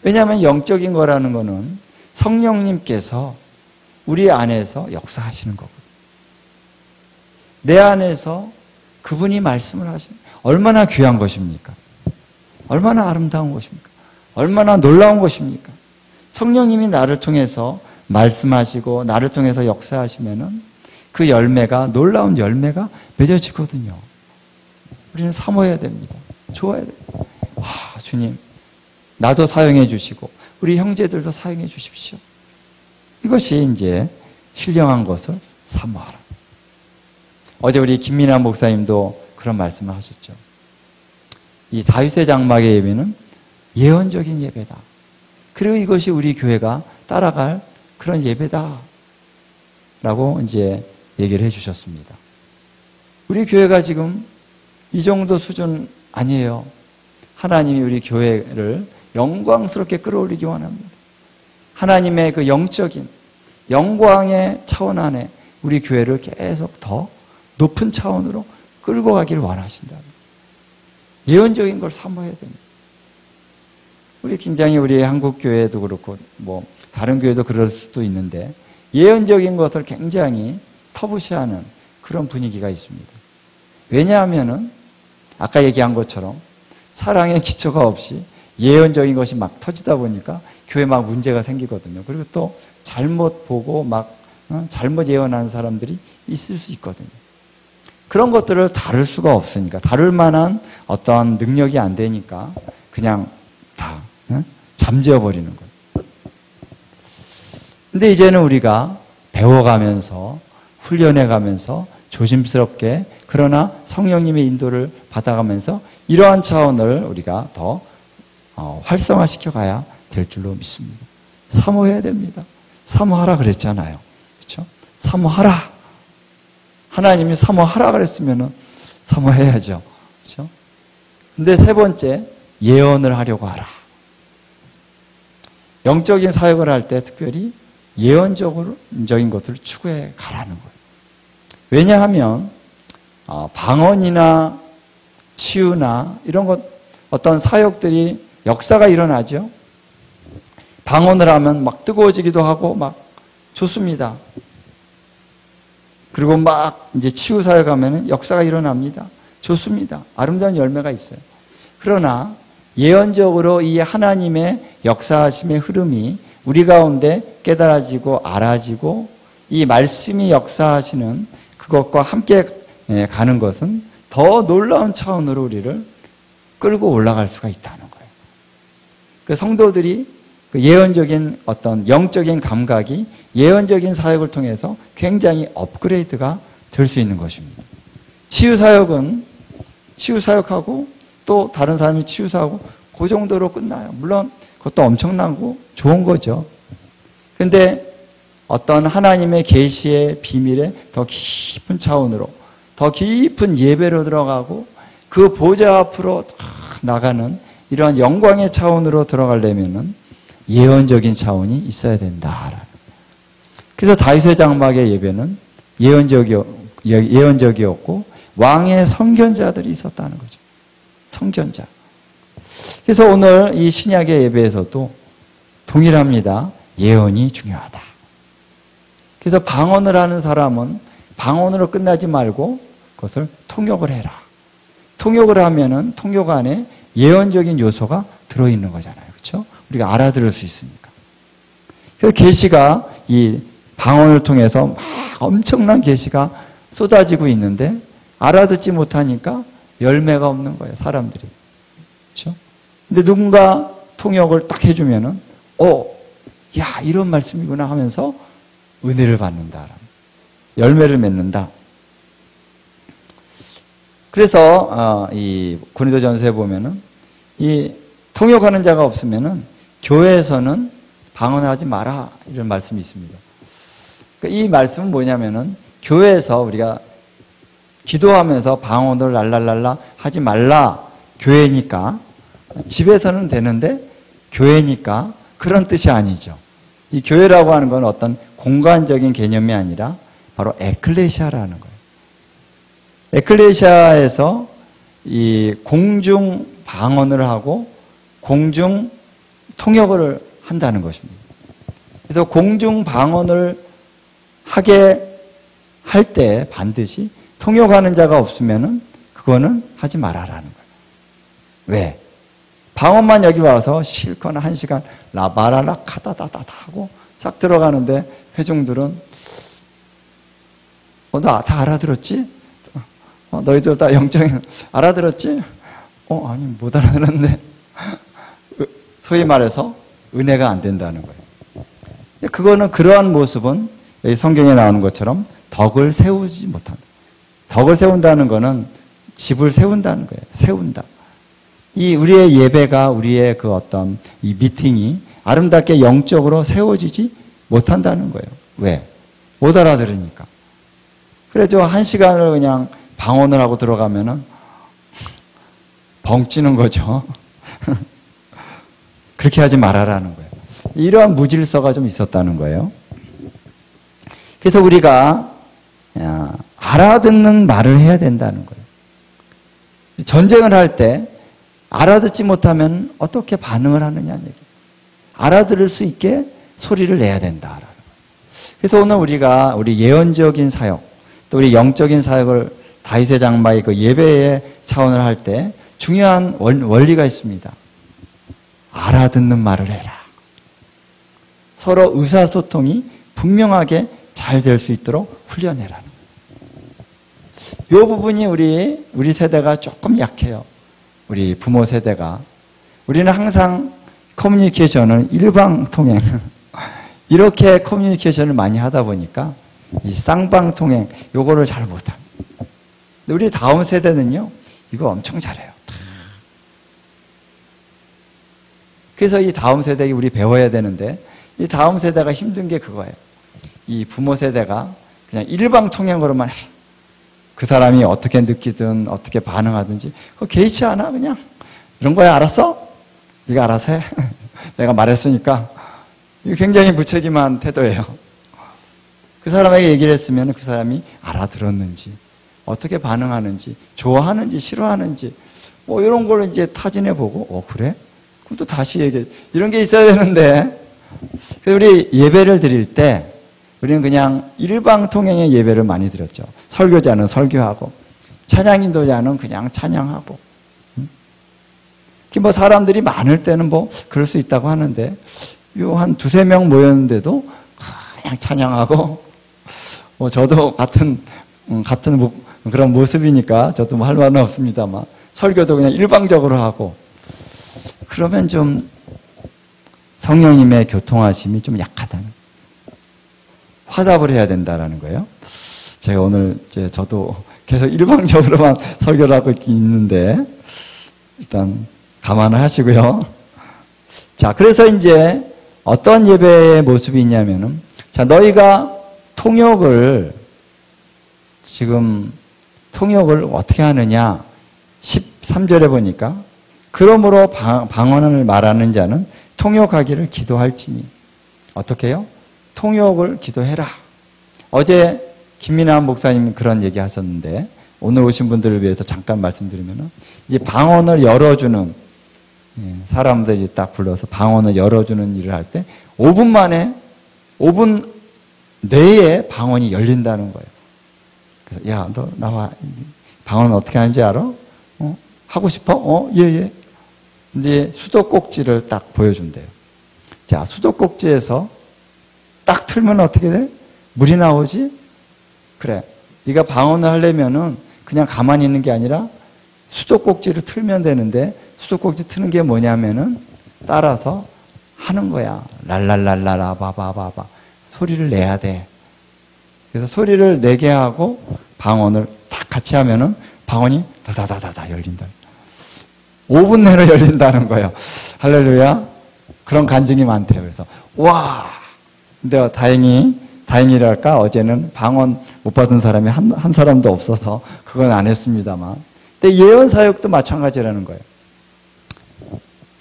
왜냐하면 영적인 거라는 거는 성령님께서 우리 안에서 역사하시는 거거든요. 내 안에서 그분이 말씀을 하시는 얼마나 귀한 것입니까? 얼마나 아름다운 것입니까? 얼마나 놀라운 것입니까? 성령님이 나를 통해서 말씀하시고 나를 통해서 역사하시면은 그 열매가, 놀라운 열매가 맺어지거든요. 우리는 사모해야 됩니다. 좋아야 됩니다. 주님, 나도 사용해 주시고 우리 형제들도 사용해 주십시오. 이것이 이제 신령한 것을 사모하라. 어제 우리 김민아 목사님도 그런 말씀을 하셨죠. 이 다윗의 장막의 예배는 예언적인 예배다. 그리고 이것이 우리 교회가 따라갈 그런 예배다. 라고 이제 얘기를 해 주셨습니다. 우리 교회가 지금 이 정도 수준 아니에요. 하나님이 우리 교회를 영광스럽게 끌어올리기 원합니다. 하나님의 그 영적인 영광의 차원 안에 우리 교회를 계속 더 높은 차원으로 끌고 가기를 원하신다. 예언적인 걸 사모해야 됩니다. 우리 굉장히 우리 한국 교회도 그렇고 뭐 다른 교회도 그럴 수도 있는데 예언적인 것을 굉장히 터부시하는 그런 분위기가 있습니다. 왜냐하면은 아까 얘기한 것처럼 사랑의 기초가 없이 예언적인 것이 막 터지다 보니까 교회 막 문제가 생기거든요. 그리고 또 잘못 보고 막 잘못 예언하는 사람들이 있을 수 있거든요. 그런 것들을 다룰 수가 없으니까, 다룰 만한 어떤 능력이 안 되니까 그냥 다 잠재워 버리는 거예요. 근데 이제는 우리가 배워가면서 훈련해 가면서 조심스럽게, 그러나 성령님의 인도를 받아가면서 이러한 차원을 우리가 더 활성화시켜 가야 될 줄로 믿습니다. 사모해야 됩니다. 사모하라 그랬잖아요. 그렇죠? 사모하라. 하나님이 사모하라 그랬으면 사모해야죠. 그렇죠? 근데 세 번째, 예언을 하려고 하라. 영적인 사역을 할 때 특별히 예언적인 것들을 추구해 가라는 거예요. 왜냐하면 방언이나 치유나 이런 것, 어떤 사역들이 역사가 일어나죠. 방언을 하면 막 뜨거워지기도 하고 막 좋습니다. 그리고 막 이제 치유 사역하면 역사가 일어납니다. 좋습니다. 아름다운 열매가 있어요. 그러나 예언적으로 이 하나님의 역사하심의 흐름이 우리 가운데 깨달아지고 알아지고 이 말씀이 역사하시는 그것과 함께 가는 것은 더 놀라운 차원으로 우리를 끌고 올라갈 수가 있다는 거예요. 그 성도들이 그 예언적인 어떤 영적인 감각이 예언적인 사역을 통해서 굉장히 업그레이드가 될 수 있는 것입니다. 치유사역은 치유사역하고 또 다른 사람이 치유사하고 그 정도로 끝나요. 물론 그것도 엄청나고 좋은 거죠. 근데 어떤 하나님의 계시의 비밀에 더 깊은 차원으로, 더 깊은 예배로 들어가고 그 보좌 앞으로 나가는 이러한 영광의 차원으로 들어가려면은 예언적인 차원이 있어야 된다. 그래서 다윗의 장막의 예배는 예언적이었고 왕의 선견자들이 있었다는 거죠. 선견자. 그래서 오늘 이 신약의 예배에서도 동일합니다. 예언이 중요하다. 그래서 방언을 하는 사람은 방언으로 끝나지 말고 그것을 통역을 해라. 통역을 하면은 통역 안에 예언적인 요소가 들어있는 거잖아요. 그렇죠? 우리가 알아들을 수 있으니까. 그래서 계시가 이 방언을 통해서 막 엄청난 계시가 쏟아지고 있는데 알아듣지 못하니까 열매가 없는 거예요. 사람들이. 그렇죠? 근데 누군가 통역을 딱 해주면은 야, 이런 말씀이구나 하면서 은혜를 받는다. 열매를 맺는다. 그래서 이 고린도전서에 보면은 이 통역하는 자가 없으면은 교회에서는 방언을 하지 마라, 이런 말씀이 있습니다. 그러니까 이 말씀은 뭐냐면은 교회에서 우리가 기도하면서 방언을 랄랄랄라 하지 말라. 교회니까. 집에서는 되는데 교회니까 그런 뜻이 아니죠. 이 교회라고 하는 건 어떤 공간적인 개념이 아니라 바로 에클레시아라는 거예요. 에클레시아에서 이 공중 방언을 하고 공중 통역을 한다는 것입니다. 그래서 공중 방언을 하게 할 때 반드시 통역하는 자가 없으면은 그거는 하지 말아라는 거예요. 왜? 방언만 여기 와서 실컷 1시간 라바라라 카다다다다 하고 싹 들어가는데 회중들은 나 다 알아들었지? 너희들 다 영적인 알아들었지? 아니 못 알아들었네. 소위 말해서 은혜가 안 된다는 거예요. 그거는 그러한 모습은 여기 성경에 나오는 것처럼 덕을 세우지 못한다. 덕을 세운다는 거는 집을 세운다는 거예요. 세운다. 이 우리의 예배가 우리의 그 어떤 이 미팅이 아름답게 영적으로 세워지지 못한다는 거예요. 왜? 못 알아들으니까. 그래도 1시간을 그냥 방언을 하고 들어가면은 벙찌는 거죠. 그렇게 하지 말아라는 거예요. 이러한 무질서가 좀 있었다는 거예요. 그래서 우리가 알아듣는 말을 해야 된다는 거예요. 전쟁을 할 때 알아듣지 못하면 어떻게 반응을 하느냐는 얘기예요. 알아들을 수 있게 소리를 내야 된다라는 거예요. 그래서 오늘 우리가 우리 예언적인 사역, 또 우리 영적인 사역을 다윗의 장막의 그 예배의 차원을 할 때 중요한 원리가 있습니다. 알아듣는 말을 해라. 서로 의사소통이 분명하게 잘 될 수 있도록 훈련해라. 이 부분이 우리 세대가 조금 약해요. 우리 부모 세대가. 우리는 항상 커뮤니케이션을 일방통행 이렇게 커뮤니케이션을 많이 하다 보니까 이 쌍방통행 요거를 잘 못합니다. 근데 우리 다음 세대는요 이거 엄청 잘해요. 그래서 이 다음 세대에 우리 배워야 되는데 이 다음 세대가 힘든 게 그거예요. 이 부모 세대가 그냥 일방통행으로만 해. 그 사람이 어떻게 느끼든 어떻게 반응하든지 그거 개의치 않아. 그냥 이런 거야. 알았어? 네가 알아서 해. 내가 말했으니까. 이거 굉장히 무책임한 태도예요. 그 사람에게 얘기를 했으면 그 사람이 알아들었는지 어떻게 반응하는지 좋아하는지 싫어하는지 뭐 이런 걸 이제 타진해 보고 그래? 그럼 또 다시 얘기해. 이런 게 있어야 되는데 우리 예배를 드릴 때 우리는 그냥 일방통행의 예배를 많이 드렸죠. 설교자는 설교하고 찬양 인도자는 그냥 찬양하고 뭐 사람들이 많을 때는 뭐 그럴 수 있다고 하는데 요 한 2-3명 모였는데도 그냥 찬양하고 저도 같은 그런 모습이니까 저도 뭐 할 말은 없습니다만 설교도 그냥 일방적으로 하고 그러면 좀 성령님의 교통하심이 좀 약하다는 화답을 해야 된다라는 거예요. 제가 오늘 저도 계속 일방적으로만 설교를 하고 있는데 일단 감안을 하시고요. 자, 그래서 이제 어떤 예배의 모습이 있냐면은 자, 너희가 통역을 어떻게 하느냐 13절에 보니까 그러므로 방언을 말하는 자는 통역하기를 기도할지니 어떻게 해요? 통역을 기도해라. 어제 김민아 목사님 그런 얘기 하셨는데 오늘 오신 분들을 위해서 잠깐 말씀드리면은 이제 방언을 열어주는 사람들이 딱 불러서 방언을 열어주는 일을 할 때 5분 만에 5분 내에 방언이 열린다는 거예요. 그래서 야, 너 나와. 방언 어떻게 하는지 알아? 하고 싶어? 예. 이제 수도꼭지를 딱 보여준대요. 자, 수도꼭지에서 딱 틀면 어떻게 돼? 물이 나오지? 그래. 네가 방언을 하려면은 그냥 가만히 있는 게 아니라 수도꼭지를 틀면 되는데 수도꼭지 트는 게 뭐냐면은 따라서 하는 거야. 랄랄랄라라 바바바바 소리를 내야 돼. 그래서 소리를 내게 하고 방언을 딱 같이 하면은 방언이 다다다다다 열린다. 5분 내로 열린다는 거예요. 할렐루야. 그런 간증이 많대요. 그래서 와. 근데 다행이랄까 어제는 방언 못 받은 사람이 한 사람도 없어서 그건 안 했습니다만. 근데 예언 사역도 마찬가지라는 거예요.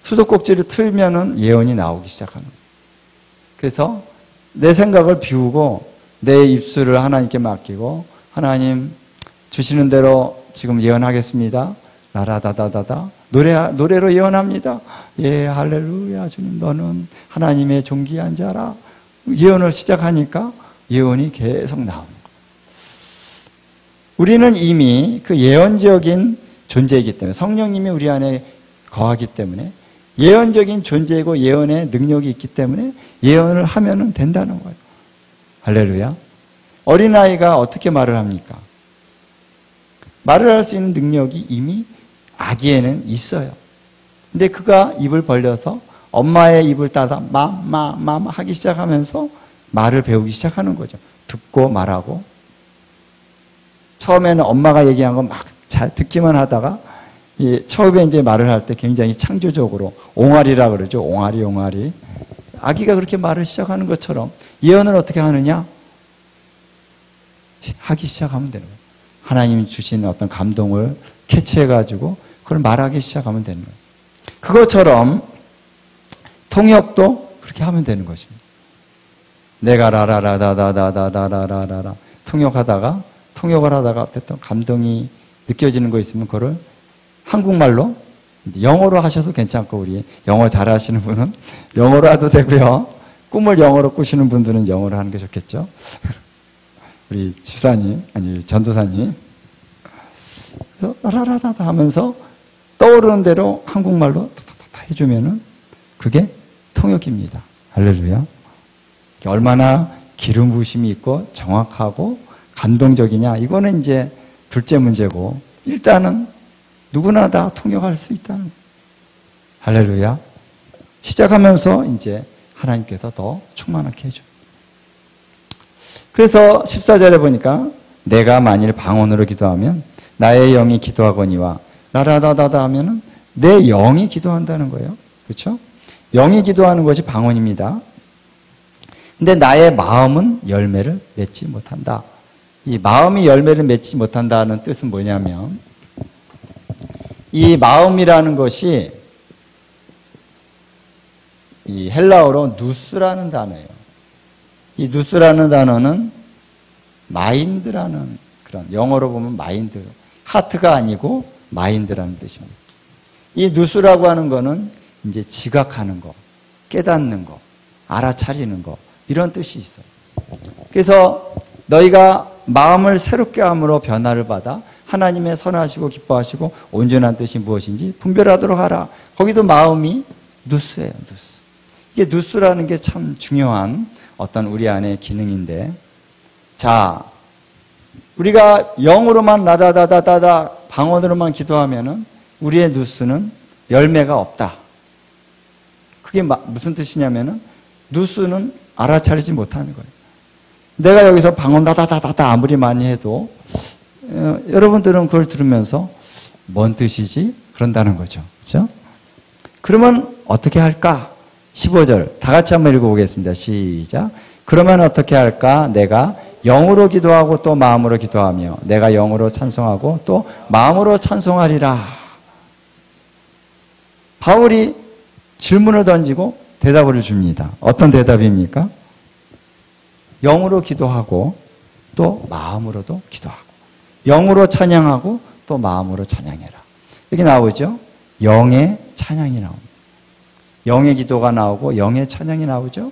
수도꼭지를 틀면은 예언이 나오기 시작하는 거예요. 그래서 내 생각을 비우고 내 입술을 하나님께 맡기고 하나님 주시는 대로 지금 예언하겠습니다. 라라다다다다 노래로 예언합니다. 예, 할렐루야 주님 너는 하나님의 존귀한 자라. 예언을 시작하니까 예언이 계속 나옵니다. 우리는 이미 그 예언적인 존재이기 때문에 성령님이 우리 안에 거하기 때문에 예언적인 존재이고 예언의 능력이 있기 때문에 예언을 하면 된다는 거예요. 할렐루야. 어린아이가 어떻게 말을 합니까? 말을 할 수 있는 능력이 이미 아기에는 있어요. 근데 그가 입을 벌려서 엄마의 입을 따다 마 하기 시작하면서 말을 배우기 시작하는 거죠. 듣고 말하고. 처음에는 엄마가 얘기한 거 막 잘 듣기만 하다가 처음에 이제 말을 할 때 굉장히 창조적으로 옹알이라 그러죠. 옹알이. 아기가 그렇게 말을 시작하는 것처럼 예언을 어떻게 하느냐? 하기 시작하면 되는 거예요. 하나님이 주신 어떤 감동을 캐치해가지고 그걸 말하기 시작하면 되는 거예요. 그것처럼 통역도 그렇게 하면 되는 것입니다. 내가 라라라라라라라라라라 통역을 하다가 어떤 감동이 느껴지는 거 있으면 그거를 한국말로 영어로 하셔도 괜찮고 우리 영어 잘하시는 분은 영어로 해도 되고요. 꿈을 영어로 꾸시는 분들은 영어로 하는 게 좋겠죠. 우리 집사님 아니 전도사님 그래서 라라라라 하면서 떠오르는 대로 한국말로 타타타 해주면은 그게 통역입니다. 할렐루야. 얼마나 기름 부으심이 있고 정확하고 감동적이냐 이거는 이제 둘째 문제고 일단은 누구나 다 통역할 수 있다는 거예요. 할렐루야. 시작하면서 이제 하나님께서 더 충만하게 해줍니다. 그래서 14절에 보니까 내가 만일 방언으로 기도하면 나의 영이 기도하거니와 라라다다다 하면은 내 영이 기도한다는 거예요. 그렇죠? 영이 기도하는 것이 방언입니다. 근데 나의 마음은 열매를 맺지 못한다. 이 마음이 열매를 맺지 못한다는 뜻은 뭐냐면 이 마음이라는 것이 이 헬라어로 누스라는 단어예요. 이 누스라는 단어는 마인드라는 그런 영어로 보면 마인드, 하트가 아니고 마인드라는 뜻입니다. 이 누스라고 하는 거는 이제 지각하는 거, 깨닫는 거, 알아차리는 거 이런 뜻이 있어요. 그래서 너희가 마음을 새롭게 함으로 변화를 받아 하나님의 선하시고 기뻐하시고 온전한 뜻이 무엇인지 분별하도록 하라. 거기도 마음이 누스예요. 누스. 이게 누스라는 게 참 중요한 어떤 우리 안의 기능인데 자 우리가 영으로만 나다다다다다 방언으로만 기도하면은 우리의 누스는 열매가 없다. 그게 무슨 뜻이냐면은 누스는 알아차리지 못하는 거예요. 내가 여기서 방언 다다다다다 아무리 많이 해도 여러분들은 그걸 들으면서 뭔 뜻이지? 그런다는 거죠. 그렇죠? 그러면 어떻게 할까? 15절 다 같이 한번 읽어보겠습니다. 시작. 그러면 어떻게 할까? 내가 영으로 기도하고 또 마음으로 기도하며 내가 영으로 찬송하고 또 마음으로 찬송하리라. 바울이 질문을 던지고 대답을 줍니다. 어떤 대답입니까? 영으로 기도하고 또 마음으로도 기도하고 영으로 찬양하고 또 마음으로 찬양해라. 여기 나오죠? 영의 찬양이 나옵니다. 영의 기도가 나오고 영의 찬양이 나오죠?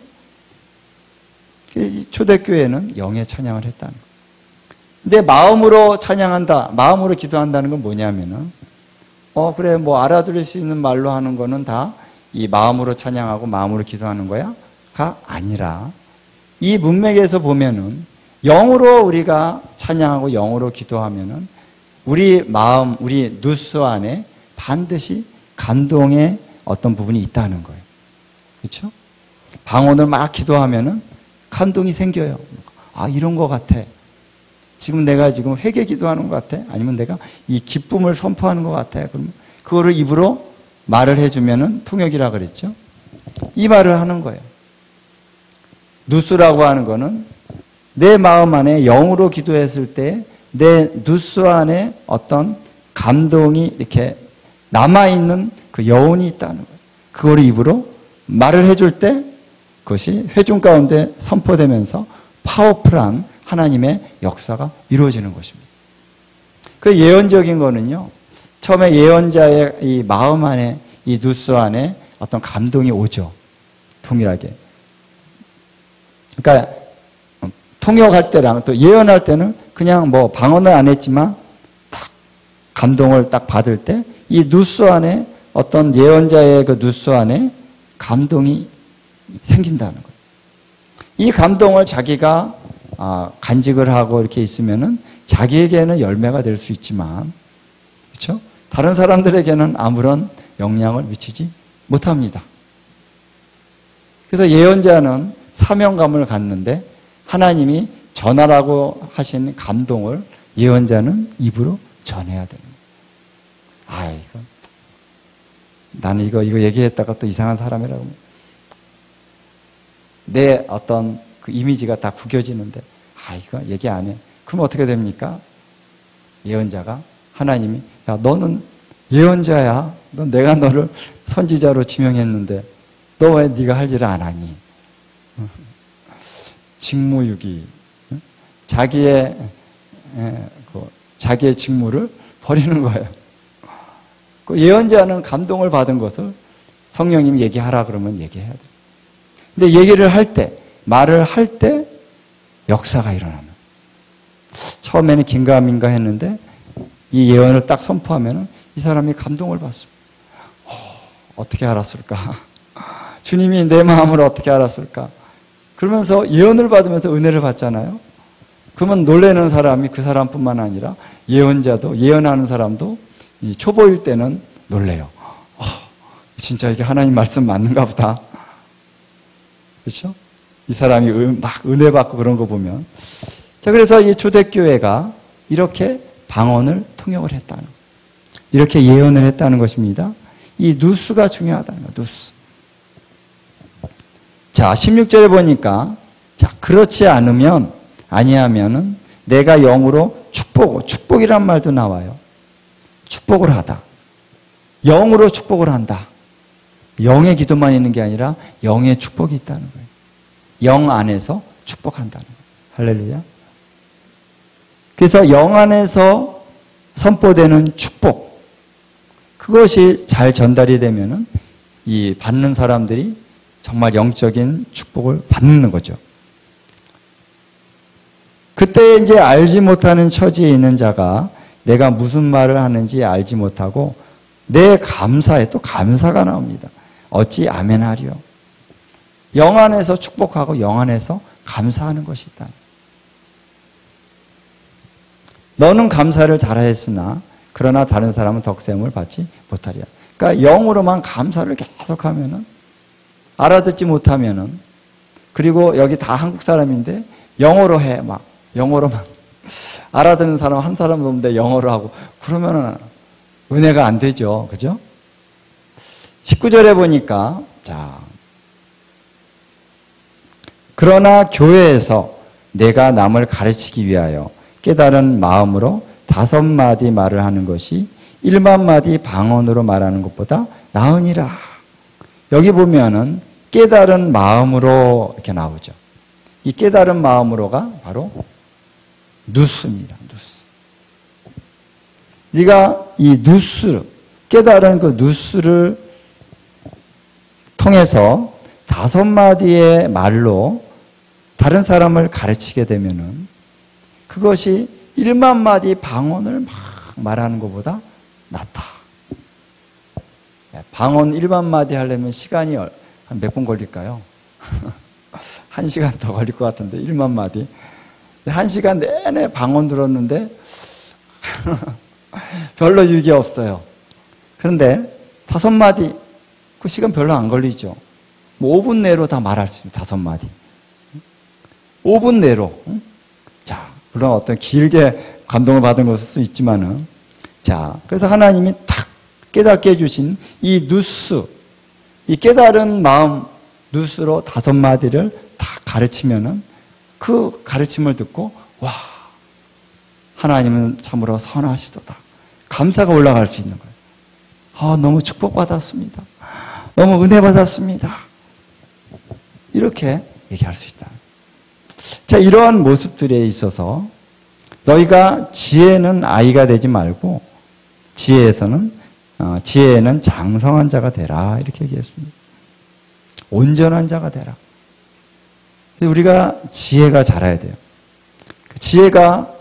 초대교회는 영의 찬양을 했다는 거예요. 근데 마음으로 찬양한다, 마음으로 기도한다는 건 뭐냐면은 그래 뭐 알아들을 수 있는 말로 하는 거는 다 이 마음으로 찬양하고 마음으로 기도하는 거야? 가 아니라 이 문맥에서 보면은 영으로 우리가 찬양하고 영으로 기도하면은 우리 마음, 우리 누스 안에 반드시 감동의 어떤 부분이 있다는 거예요. 그렇죠? 방언을 막 기도하면은 감동이 생겨요. 아, 이런 것 같아. 지금 내가 지금 회개 기도하는 것 같아. 아니면 내가 이 기쁨을 선포하는 것 같아. 그러면 그거를 입으로 말을 해주면은 통역이라 그랬죠. 이 말을 하는 거예요. 누스라고 하는 거는 내 마음 안에 영으로 기도했을 때 내 누스 안에 어떤 감동이 이렇게 남아있는 그 여운이 있다는 거예요. 그걸 입으로 말을 해줄 때 그것이 회중 가운데 선포되면서 파워풀한 하나님의 역사가 이루어지는 것입니다. 그 예언적인 거는요. 처음에 예언자의 이 마음 안에 이 누스 안에 어떤 감동이 오죠. 동일하게. 그러니까 통역할 때랑 또 예언할 때는 그냥 뭐 방언을 안 했지만 딱 감동을 딱 받을 때 이 누스 안에 어떤 예언자의 그 누수 안에 감동이 생긴다는 거예요. 이 감동을 자기가 간직을 하고 이렇게 있으면은 자기에게는 열매가 될 수 있지만, 그렇죠? 다른 사람들에게는 아무런 영향을 미치지 못합니다. 그래서 예언자는 사명감을 갖는데 하나님이 전하라고 하신 감동을 예언자는 입으로 전해야 되는 거예요. 나는 이거 얘기했다가 또 이상한 사람이라고. 내 어떤 그 이미지가 다 구겨지는데, 이거 얘기 안 해. 그럼 어떻게 됩니까? 예언자가, 하나님이, 야, 너는 예언자야. 내가 너를 선지자로 지명했는데, 너 왜 네가 할 일을 안 하니? 직무유기. 자기의 직무를 버리는 거예요. 그 예언자는 감동을 받은 것을 성령님이 얘기하라 그러면 얘기해야 돼요. 근데 얘기를 할 때, 말을 할 때 역사가 일어나는. 처음에는 긴가민가 했는데 이 예언을 딱 선포하면 이 사람이 감동을 받습니다. 어떻게 알았을까? 주님이 내 마음을 어떻게 알았을까? 그러면서 예언을 받으면서 은혜를 받잖아요. 그러면 놀라는 사람이 그 사람뿐만 아니라 예언자도, 예언하는 사람도 초보일 때는 놀래요. 진짜 이게 하나님 말씀 맞는가 보다. 그렇죠? 이 사람이 막 은혜 받고 그런 거 보면. 자, 그래서 이 초대교회가 이렇게 방언을 통역을 했다는, 이렇게 예언을 했다는 것입니다. 이 누수가 중요하다는 거예요. 누수. 자, 16절에 보니까, 자, 그렇지 아니하면은 내가 영으로 축복이란 말도 나와요. 축복을 하다. 영으로 축복을 한다. 영의 기도만 있는 게 아니라 영의 축복이 있다는 거예요. 영 안에서 축복한다는 거예요. 할렐루야. 그래서 영 안에서 선포되는 축복, 그것이 잘 전달이 되면은 이 받는 사람들이 정말 영적인 축복을 받는 거죠. 그때 이제 알지 못하는 처지에 있는 자가 내가 무슨 말을 하는지 알지 못하고 내 감사에 또 감사가 나옵니다. 어찌 아멘하리요. 영 안에서 축복하고 영 안에서 감사하는 것이 있다. 너는 감사를 잘하였으나 그러나 다른 사람은 덕셈을 받지 못하리라. 그러니까 영으로만 감사를 계속하면은, 알아듣지 못하면은, 그리고 여기 다 한국 사람인데 영어로 해, 막 영어로만 알아듣는 사람 한 사람 없는데 영어로 하고 그러면은 은혜가 안 되죠, 그죠? 19절에 보니까, 자, 그러나 교회에서 내가 남을 가르치기 위하여 깨달은 마음으로 5마디 말을 하는 것이 1만마디 방언으로 말하는 것보다 나으니라. 여기 보면은 깨달은 마음으로 이렇게 나오죠. 이 깨달은 마음으로가 바로 누스입니다. 누스. 네가 이 누스, 깨달은 그 누스를 통해서 5마디의 말로 다른 사람을 가르치게 되면은 그것이 1만마디 방언을 막 말하는 것보다 낫다. 방언 1만마디 하려면 시간이 한 몇 분 걸릴까요? 1시간 더 걸릴 것 같은데, 1만마디. 1시간 내내 방언 들었는데 별로 유익이 없어요. 그런데 5마디, 그 시간 별로 안 걸리죠. 뭐 5분 내로 다 말할 수 있어요. 5마디. 5분 내로. 자, 물론 어떤 길게 감동을 받은 것일 수 있지만은, 자, 그래서 하나님이 딱 깨닫게 해주신 이 누스, 이 깨달은 마음 누스로 5마디를 다 가르치면은 그 가르침을 듣고, 와, 하나님은 참으로 선하시도다. 감사가 올라갈 수 있는 거예요. 너무 축복받았습니다. 너무 은혜 받았습니다. 이렇게 얘기할 수 있다. 자, 이러한 모습들에 있어서 너희가 지혜는 아이가 되지 말고 지혜에는 장성한 자가 되라, 이렇게 얘기했습니다. 온전한 자가 되라. 우리가 지혜가 자라야 돼요. 지혜가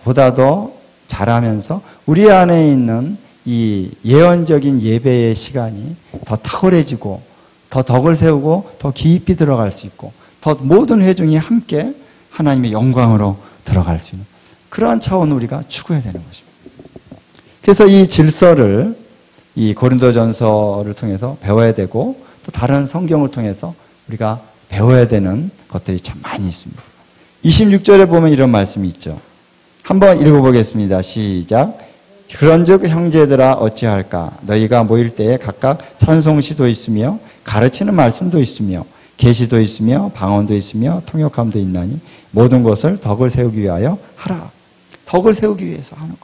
보다 더 자라면서 우리 안에 있는 이 예언적인 예배의 시간이 더 탁월해지고 더 덕을 세우고 더 깊이 들어갈 수 있고 더 모든 회중이 함께 하나님의 영광으로 들어갈 수 있는 그러한 차원을 우리가 추구해야 되는 것입니다. 그래서 이 질서를 이 고린도전서를 통해서 배워야 되고 또 다른 성경을 통해서 우리가 배워야 되는 것들이 참 많이 있습니다. 26절에 보면 이런 말씀이 있죠. 한번 읽어보겠습니다. 시작. 그런즉 형제들아 어찌할까? 너희가 모일 때에 각각 찬송시도 있으며 가르치는 말씀도 있으며 계시도 있으며 방언도 있으며 통역함도 있나니 모든 것을 덕을 세우기 위하여 하라. 덕을 세우기 위해서 하는 것.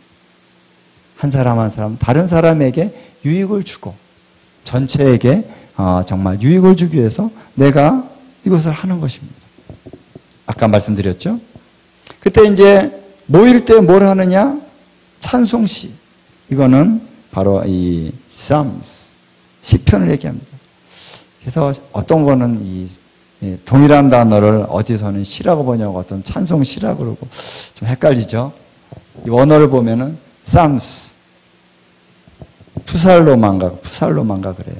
한 사람 한 사람 다른 사람에게 유익을 주고 전체에게 정말 유익을 주기 위해서 내가 이것을 하는 것입니다. 아까 말씀드렸죠? 그때 이제 모일 때 뭘 하느냐? 찬송시. 이거는 바로 이 Psalms, 시편을 얘기합니다. 그래서 어떤 거는 이 동일한 단어를 어디서는 시라고 번역하고 어떤 찬송시라고 그러고 좀 헷갈리죠? 이 원어를 보면은 Psalms, 푸살로만가 그래요.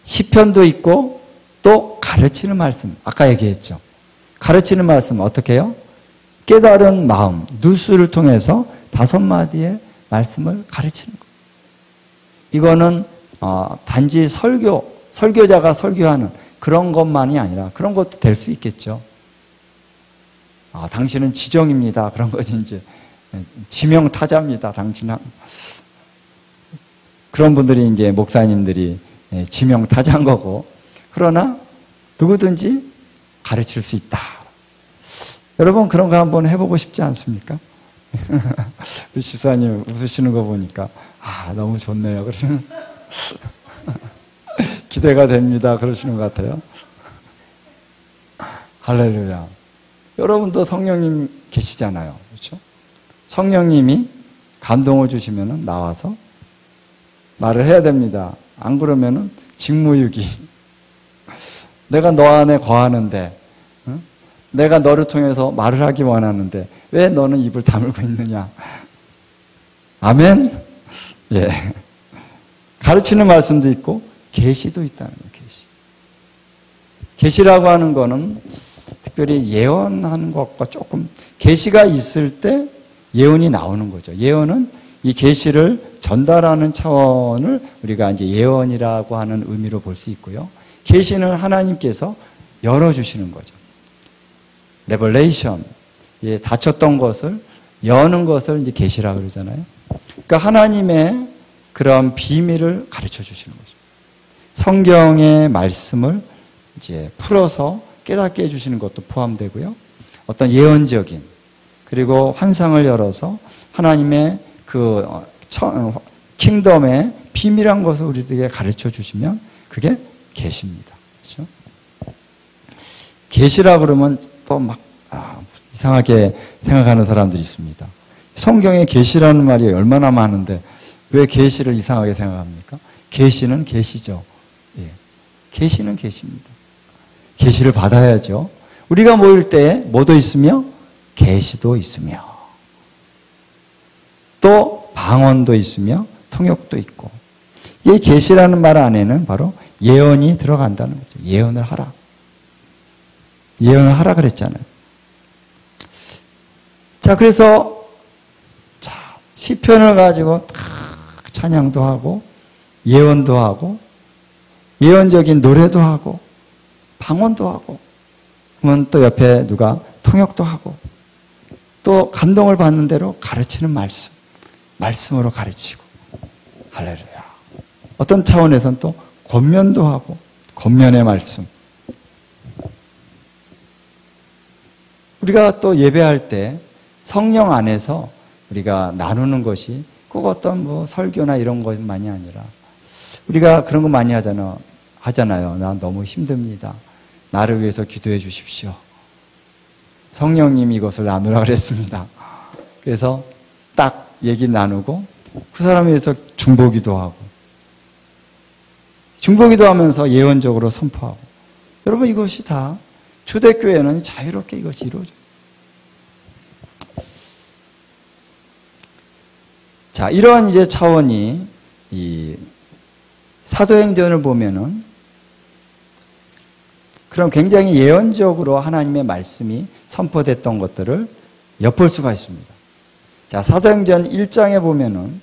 시편도 있고 또 가르치는 말씀, 아까 얘기했죠. 가르치는 말씀 어떻게 해요? 깨달은 마음, 누수를 통해서 5마디의 말씀을 가르치는 거예요. 이거는 단지 설교자가 설교하는 그런 것만이 아니라 그런 것도 될 수 있겠죠. 당신은 지정입니다. 그런 거지 이제 지명타자입니다. 당신은 그런 분들이 이제 목사님들이 지명타자인 거고 그러나 누구든지 가르칠 수 있다. 여러분 그런 거 한번 해보고 싶지 않습니까? 우리 집사님 웃으시는 거 보니까 너무 좋네요. 그러시는 기대가 됩니다. 그러시는 것 같아요. 할렐루야. 여러분도 성령님 계시잖아요. 그렇죠? 성령님이 감동을 주시면 나와서 말을 해야 됩니다. 안 그러면은 직무유기. 내가 너 안에 거하는데 내가 너를 통해서 말을 하기 원하는데 왜 너는 입을 다물고 있느냐. 아멘? 예. 가르치는 말씀도 있고 계시도 있다는 거예요. 계시라고 하는 거는 특별히 예언하는 것과 조금 계시가 있을 때 예언이 나오는 거죠. 예언은 이 계시를 전달하는 차원을 우리가 이제 예언이라고 하는 의미로 볼 수 있고요. 계시는 하나님께서 열어주시는 거죠. 레벨레이션, 닫혔던 것을 여는 것을 이제 계시라고 그러잖아요. 그러니까 하나님의 그런 비밀을 가르쳐 주시는 거죠. 성경의 말씀을 이제 풀어서 깨닫게 해주시는 것도 포함되고요. 어떤 예언적인 그리고 환상을 열어서 하나님의 그 킹덤의 비밀한 것을 우리들에게 가르쳐 주시면 그게 계시입니다. 그렇죠? 계시라 그러면 또 막 이상하게 생각하는 사람들이 있습니다. 성경에 계시라는 말이 얼마나 많은데 왜 계시를 이상하게 생각합니까? 계시는 계시죠. 예. 계시는 계시입니다. 계시를 받아야죠. 우리가 모일 때 뭐도 있으며 계시도 있으며 또 방언도 있으며 통역도 있고 이 계시라는 말 안에는 바로 예언이 들어간다는 거죠. 예언을 하라. 예언을 하라 그랬잖아요. 자, 그래서 시편을 가지고 찬양도 하고 예언도 하고 예언적인 노래도 하고 방언도 하고 그러면 또 옆에 누가 통역도 하고 또 감동을 받는 대로 가르치는 말씀으로 가르치고 할렐루야. 어떤 차원에서는 또 권면도 하고 권면의 말씀. 우리가 또 예배할 때 성령 안에서 우리가 나누는 것이 꼭 어떤 뭐 설교나 이런 것만이 아니라 우리가 그런 거 많이 하잖아요. 나 너무 힘듭니다. 나를 위해서 기도해 주십시오. 성령님이 이것을 나누라 그랬습니다. 그래서 딱 얘기 나누고 그 사람에 대해서 중보기도 하고 중보기도 하면서 예언적으로 선포하고 여러분 이것이 다 초대교회는 자유롭게 이것이 이루어져요. 자, 이러한 이제 차원이 이 사도행전을 보면은 그럼 굉장히 예언적으로 하나님의 말씀이 선포됐던 것들을 엿볼 수가 있습니다. 자, 사도행전 1장에 보면은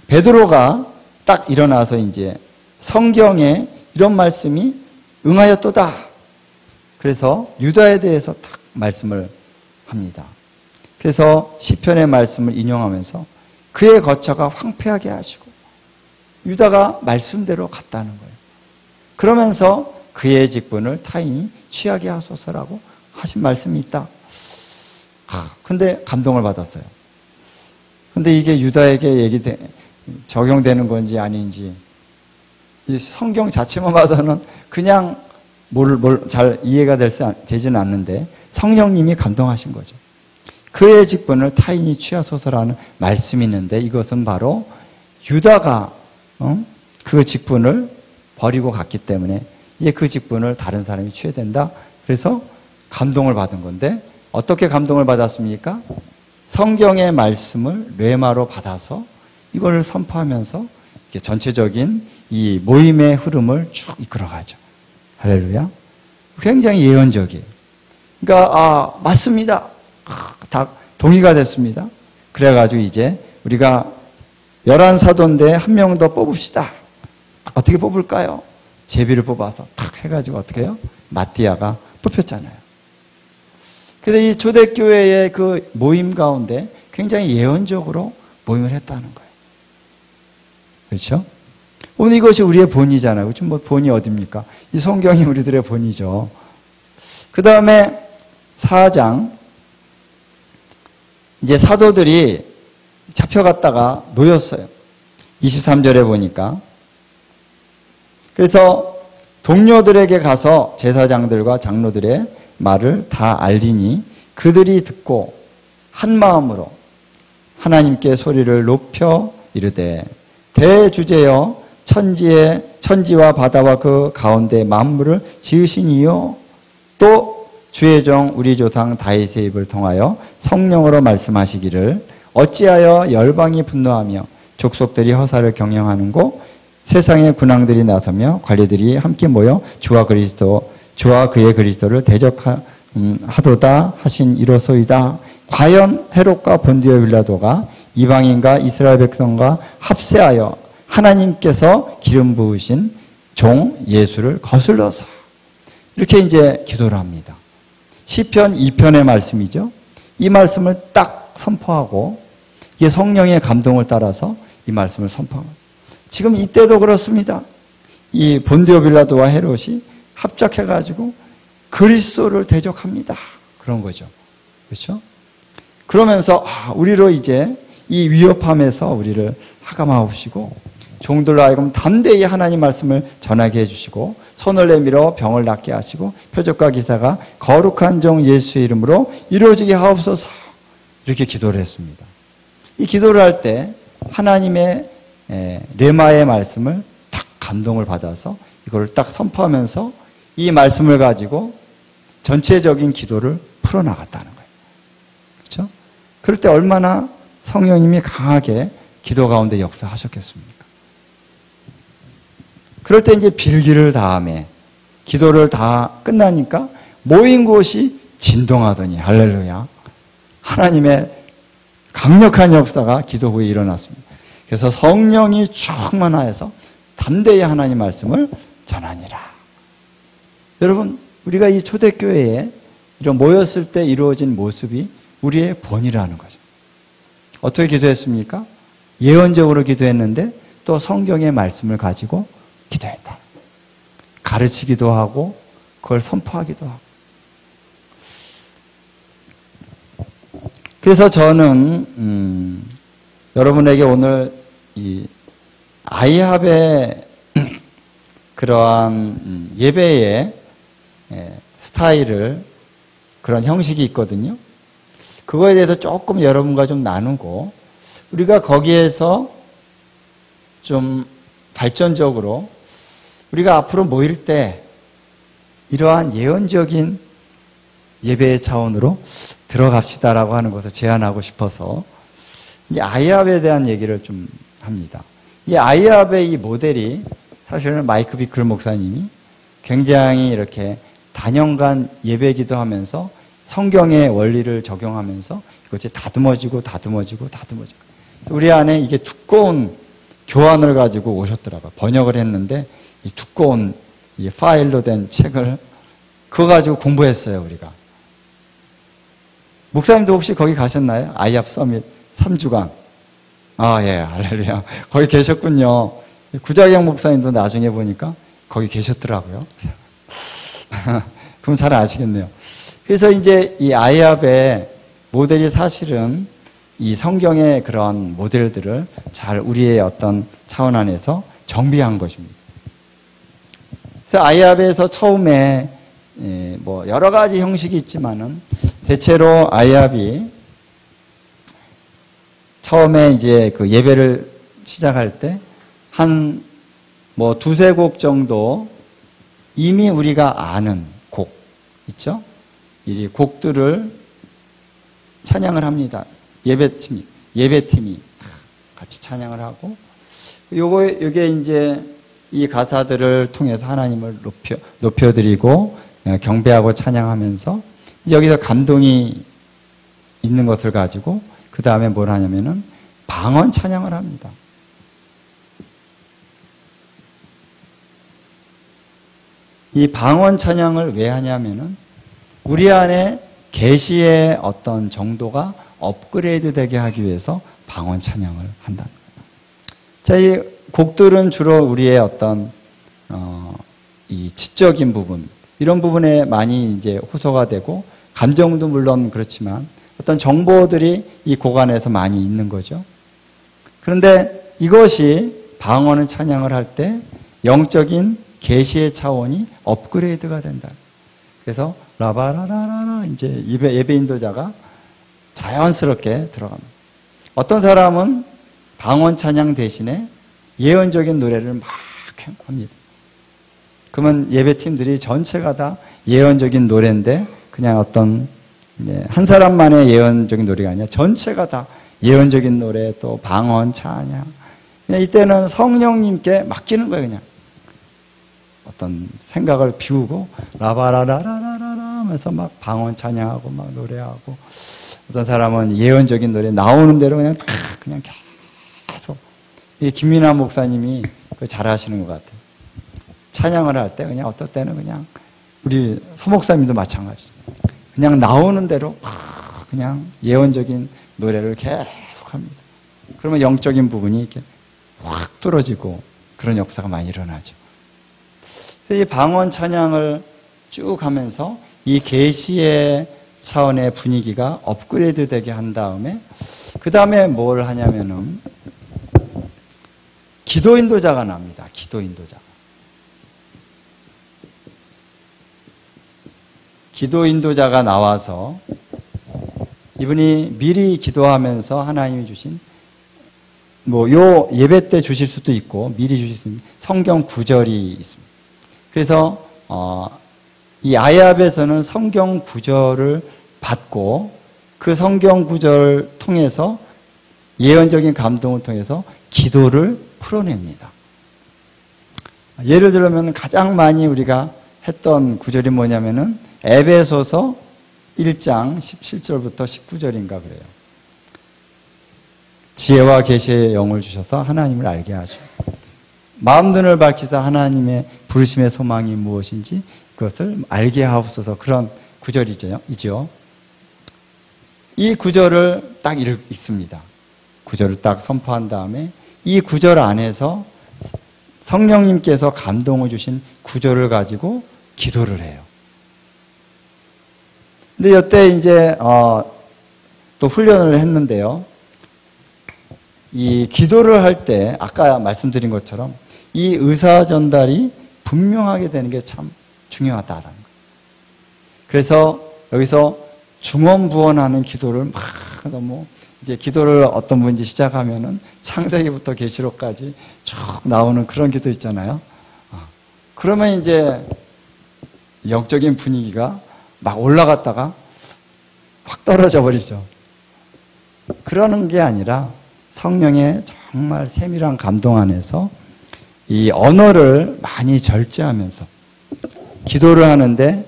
베드로가 딱 일어나서 이제 성경에 이런 말씀이 응하였도다. 그래서 유다에 대해서 딱 말씀을 합니다. 그래서 시편의 말씀을 인용하면서 그의 거처가 황폐하게 하시고 유다가 말씀대로 갔다는 거예요. 그러면서 그의 직분을 타인이 취하게 하소서라고 하신 말씀이 있다. 근데 감동을 받았어요. 근데 이게 유다에게 적용되는 건지 아닌지 이 성경 자체만 봐서는 그냥 잘 이해가 되지는 않는데 성령님이 감동하신 거죠. 그의 직분을 타인이 취하소서라는 말씀이 있는데 이것은 바로 유다가 그 직분을 버리고 갔기 때문에 이제 그 직분을 다른 사람이 취해야 된다. 그래서 감동을 받은 건데 어떻게 감동을 받았습니까? 성경의 말씀을 뇌마로 받아서 이걸 선포하면서 전체적인 이 모임의 흐름을 쭉 이끌어가죠. 할렐루야. 굉장히 예언적이에요. 그러니까 맞습니다. 다 동의가 됐습니다. 그래가지고 이제 우리가 11사도인데 한 명 더 뽑읍시다. 어떻게 뽑을까요? 제비를 뽑아서 탁 해가지고 어떻게 해요? 마띠아가 뽑혔잖아요. 그래서 이 초대교회의 그 모임 가운데 굉장히 예언적으로 모임을 했다는 거예요. 그렇죠? 오늘 이것이 우리의 본이잖아요. 그렇죠? 뭐 본이 어딥니까? 이 성경이 우리들의 본이죠. 그 다음에 4장 이제 사도들이 잡혀갔다가 놓였어요. 23절에 보니까. 그래서 동료들에게 가서 제사장들과 장로들의 말을 다 알리니 그들이 듣고 한 마음으로 하나님께 소리를 높여 이르되 대주제여 천지와 바다와 그 가운데 만물을 지으신 이요 또 주의 종 우리 조상 다윗의 입을 통하여 성령으로 말씀하시기를 어찌하여 열방이 분노하며 족속들이 허사를 경영하는고 세상의 군왕들이 나서며 관리들이 함께 모여 주와 그의 그리스도를 대적하도다 하신 이로소이다. 과연 헤롯과 본디오 빌라도가 이방인과 이스라엘 백성과 합세하여 하나님께서 기름 부으신 종 예수를 거슬러서 이렇게 이제 기도를 합니다. 시편 2편의 말씀이죠. 이 말씀을 딱 선포하고 이게 성령의 감동을 따라서 이 말씀을 선포합니다. 지금 이때도 그렇습니다. 이 본디오 빌라도와 헤롯이 합작해가지고 그리스도를 대적합니다. 그런 거죠. 그렇죠? 그러면서 우리로 이제 이 위협함에서 우리를 하감하시고 종들로 하여금 담대히 하나님 말씀을 전하게 해주시고 손을 내밀어 병을 낫게 하시고 표적과 기사가 거룩한 종 예수의 이름으로 이루어지게 하옵소서 이렇게 기도를 했습니다. 이 기도를 할 때 하나님의 레마의 말씀을 딱 감동을 받아서 이걸 딱 선포하면서 이 말씀을 가지고 전체적인 기도를 풀어나갔다는 거예요. 그렇죠? 그럴 때 얼마나 성령님이 강하게 기도 가운데 역사하셨겠습니까? 그럴 때 이제 빌기를 다음에 기도를 다 끝나니까 모인 곳이 진동하더니 할렐루야. 하나님의 강력한 역사가 기도 후에 일어났습니다. 그래서 성령이 충만하여서 담대히 하나님 말씀을 전하니라. 여러분, 우리가 이 초대교회에 이런 모였을 때 이루어진 모습이 우리의 본이라는 거죠. 어떻게 기도했습니까? 예언적으로 기도했는데 또 성경의 말씀을 가지고 기도했다. 가르치기도 하고 그걸 선포하기도 하고. 그래서 저는 여러분에게 오늘 이 아이합의 그러한 예배의 스타일을 그런 형식이 있거든요. 그거에 대해서 조금 여러분과 좀 나누고 우리가 거기에서 좀 발전적으로 우리가 앞으로 모일 때 이러한 예언적인 예배의 차원으로 들어갑시다라고 하는 것을 제안하고 싶어서 이제 아이압에 대한 얘기를 좀 합니다. 이 아이압의 이 모델이 사실은 마이크 비클 목사님이 굉장히 이렇게 단연간 예배기도 하면서 성경의 원리를 적용하면서 이것이 다듬어지고 우리 안에 이게 두꺼운 교환을 가지고 오셨더라고요. 번역을 했는데 이 두꺼운 이 파일로 된 책을 그거 가지고 공부했어요, 우리가. 목사님도 혹시 거기 가셨나요? 아이압 서밋 3주간. 아, 예, 할렐루야. 거기 계셨군요. 구자경 목사님도 나중에 보니까 거기 계셨더라고요. 그럼 잘 아시겠네요. 그래서 이제 이 아이압의 모델이 사실은 이 성경의 그런 모델들을 잘 우리의 어떤 차원 안에서 정비한 것입니다. 그래서 아이압에서 처음에 뭐 여러 가지 형식이 있지만은 대체로 아이압이 처음에 이제 그 예배를 시작할 때 한 뭐 두세 곡 정도 이미 우리가 아는 곡 있죠? 이 곡들을 찬양을 합니다. 예배팀이 같이 찬양을 하고 요게 이제 이 가사들을 통해서 하나님을 높여드리고 경배하고 찬양하면서 여기서 감동이 있는 것을 가지고 그 다음에 뭘 하냐면은 방언 찬양을 합니다. 이 방언 찬양을 왜 하냐면은 우리 안에 계시의 어떤 정도가 업그레이드 되게 하기 위해서 방언 찬양을 한다. 자, 이 곡들은 주로 우리의 어떤 이 지적인 부분 이런 부분에 많이 이제 호소가 되고 감정도 물론 그렇지만 어떤 정보들이 이 곡 안에서 많이 있는 거죠. 그런데 이것이 방언을 찬양을 할 때 영적인 계시의 차원이 업그레이드가 된다. 그래서 라바라라라 이제 예배 인도자가 자연스럽게 들어갑니다. 어떤 사람은 방언 찬양 대신에 예언적인 노래를 막 합니다. 그러면 예배팀들이 전체가 다 예언적인 노래인데 그냥 어떤 한 사람만의 예언적인 노래가 아니라 전체가 다 예언적인 노래 또 방언 찬양. 이때는 성령님께 맡기는 거예요. 그냥 어떤 생각을 비우고 라바라라라라라 하면서 막 방언 찬양하고 막 노래하고 어떤 사람은 예언적인 노래 나오는 대로 그냥 계속 이 김민아 목사님이 잘 하시는 것 같아요. 찬양을 할 때 그냥 어떨 때는 그냥 우리 서 목사님도 마찬가지. 그냥 나오는 대로 그냥 예언적인 노래를 계속합니다. 그러면 영적인 부분이 이렇게 확 뚫어지고 그런 역사가 많이 일어나죠. 이 방언 찬양을 쭉 하면서 이 계시의 차원의 분위기가 업그레이드 되게 한 다음에 그 다음에 뭘 하냐면은 기도 인도자가 납니다. 기도 인도자. 기도 인도자가 나와서 이분이 미리 기도하면서 하나님이 주신 뭐 요 예배 때 주실 수도 있고 미리 주실 수 있는 성경 구절이 있습니다. 그래서 이 아이압에서는 성경 구절을 받고 그 성경 구절을 통해서 예언적인 감동을 통해서 기도를 풀어냅니다. 예를 들면 가장 많이 우리가 했던 구절이 뭐냐면은 에베소서 1장 17절부터 19절인가 그래요. 지혜와 계시의 영을 주셔서 하나님을 알게 하시고 마음 눈을 밝히사 하나님의 부르심의 소망이 무엇인지 그것을 알게 하옵소서. 그런 구절이죠. 이 구절을 딱 읽습니다. 구절을 딱 선포한 다음에 이 구절 안에서 성령님께서 감동을 주신 구절을 가지고 기도를 해요. 근데 이때 이제 또 훈련을 했는데요. 이 기도를 할 때 아까 말씀드린 것처럼 이 의사 전달이 분명하게 되는 게 참 중요하다라는 거예요. 그래서 여기서 중언부언하는 기도를 막 너무 이제 기도를 어떤 분인지 시작하면은 창세기부터 계시록까지 쭉 나오는 그런 기도 있잖아요. 그러면 이제 영적인 분위기가 막 올라갔다가 확 떨어져 버리죠. 그러는 게 아니라 성령의 정말 세밀한 감동 안에서 이 언어를 많이 절제하면서 기도를 하는데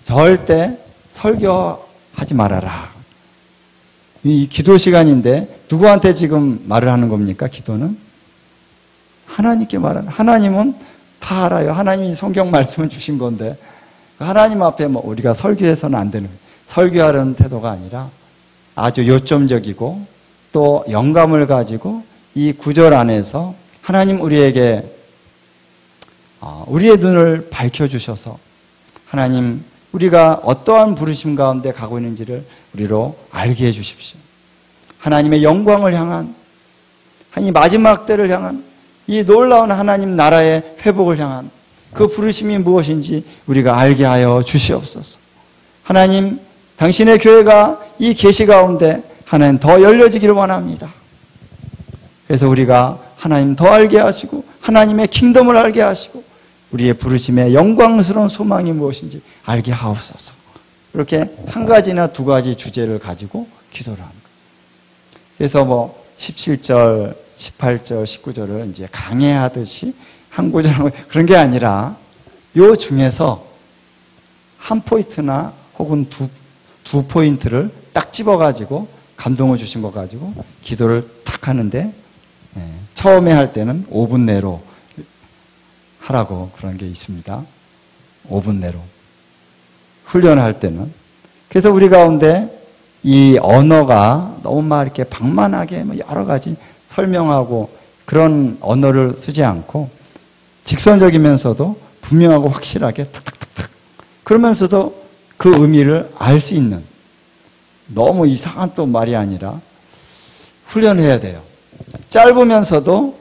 절대 설교하지 말아라. 이 기도 시간인데 누구한테 지금 말을 하는 겁니까? 기도는 하나님께 말하는. 하나님은 다 알아요. 하나님이 성경 말씀을 주신 건데 하나님 앞에 뭐 우리가 설교해서는 안 되는, 설교하려는 태도가 아니라 아주 요점적이고 또 영감을 가지고 이 구절 안에서 하나님 우리에게 우리의 눈을 밝혀주셔서 하나님 우리가 어떠한 부르심 가운데 가고 있는지를 우리로 알게 해주십시오. 하나님의 영광을 향한, 이 마지막 때를 향한, 이 놀라운 하나님 나라의 회복을 향한 그 부르심이 무엇인지 우리가 알게 하여 주시옵소서. 하나님, 당신의 교회가 이 계시 가운데 하나님 더 열려지기를 원합니다. 그래서 우리가 하나님 더 알게 하시고 하나님의 킹덤을 알게 하시고 우리의 부르심의 영광스러운 소망이 무엇인지 알게 하옵소서. 이렇게 한 가지나 두 가지 주제를 가지고 기도를 합니다. 그래서 뭐 17절, 18절, 19절을 이제 강해하듯이 한 구절 그런 게 아니라 요 중에서 한 포인트나 혹은 두 포인트를 딱 집어가지고 감동을 주신 거 가지고 기도를 탁 하는데 처음에 할 때는 5분 내로 하라고 그런 게 있습니다. 5분 내로. 훈련할 때는. 그래서 우리 가운데 이 언어가 너무 막 이렇게 방만하게 여러 가지 설명하고 그런 언어를 쓰지 않고 직선적이면서도 분명하고 확실하게 탁탁탁탁 그러면서도 그 의미를 알 수 있는 너무 이상한 또 말이 아니라 훈련해야 돼요. 짧으면서도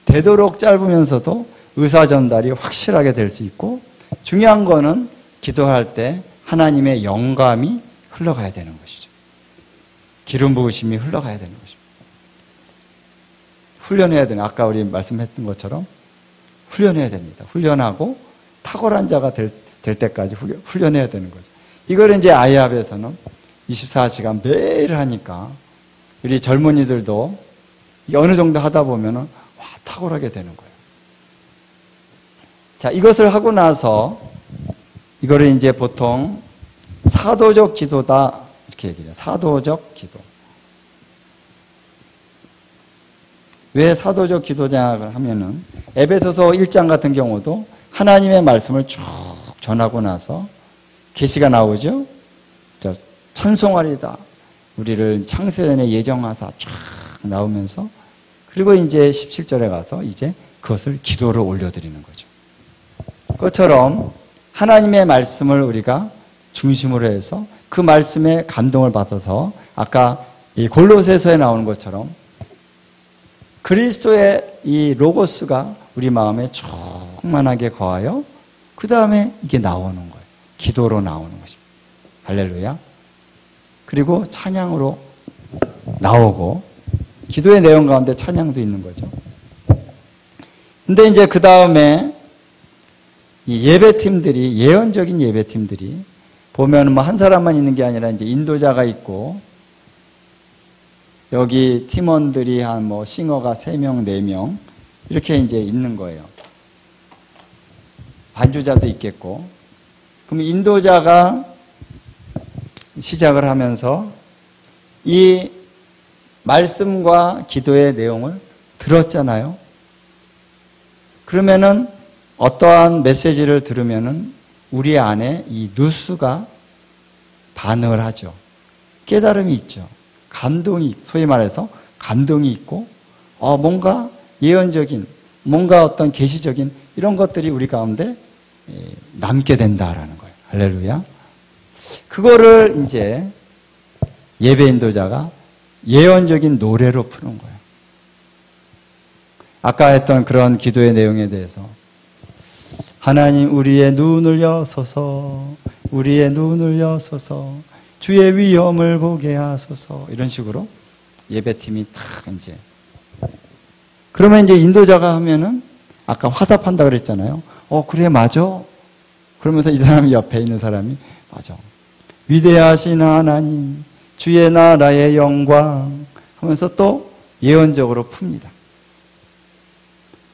되도록 짧으면서도 의사 전달이 확실하게 될 수 있고 중요한 거는 기도할 때 하나님의 영감이 흘러가야 되는 것이죠. 기름 부으심이 흘러가야 되는 것입니다. 훈련해야 되는, 아까 우리 말씀했던 것처럼 훈련해야 됩니다. 훈련하고 탁월한 자가 될 때까지 훈련해야 되는 거죠. 이걸 이제 아이합에서는 24시간 매일 하니까 우리 젊은이들도 어느 정도 하다 보면은 탁월하게 되는 거예요. 자, 이것을 하고 나서 이거를 이제 보통 사도적 기도다 이렇게 얘기해요. 사도적 기도. 왜 사도적 기도냐 하면은 에베소서 1장 같은 경우도 하나님의 말씀을 쭉 전하고 나서 계시가 나오죠. 찬송하리다. 우리를 창세전에 예정하사 쫙 나오면서 그리고 이제 17절에 가서 이제 그것을 기도로 올려드리는 거죠. 그것처럼 하나님의 말씀을 우리가 중심으로 해서 그 말씀에 감동을 받아서 아까 이 골로새서에 나오는 것처럼 그리스도의 이 로고스가 우리 마음에 충만하게 거하여 그 다음에 이게 나오는 거예요. 기도로 나오는 것입니다. 할렐루야. 그리고 찬양으로 나오고 기도의 내용 가운데 찬양도 있는 거죠. 근데 이제 그 다음에 이 예배팀들이, 예언적인 예배팀들이 보면 뭐 한 사람만 있는 게 아니라 이제 인도자가 있고 여기 팀원들이 한 뭐 싱어가 3명, 4명 이렇게 이제 있는 거예요. 반주자도 있겠고. 그럼 인도자가 시작을 하면서 이 말씀과 기도의 내용을 들었잖아요. 그러면은 어떠한 메시지를 들으면은 우리 안에 이 누수가 반응을 하죠. 깨달음이 있죠. 감동이, 소위 말해서 감동이 있고, 뭔가 예언적인, 뭔가 어떤 계시적인 이런 것들이 우리 가운데 남게 된다라는 거예요. 할렐루야. 그거를 이제 예배 인도자가 예언적인 노래로 푸는 거예요. 아까 했던 그런 기도의 내용에 대해서 하나님 우리의 눈을 여소서, 우리의 눈을 여소서, 주의 위엄을 보게 하소서 이런 식으로 예배팀이 탁 이제 그러면 이제 인도자가 하면은 아까 화답한다 그랬잖아요. 그래 맞아. 그러면서 이 사람이 옆에 있는 사람이 맞아. 위대하신 하나님, 주의 나라의 영광 하면서 또 예언적으로 풉니다.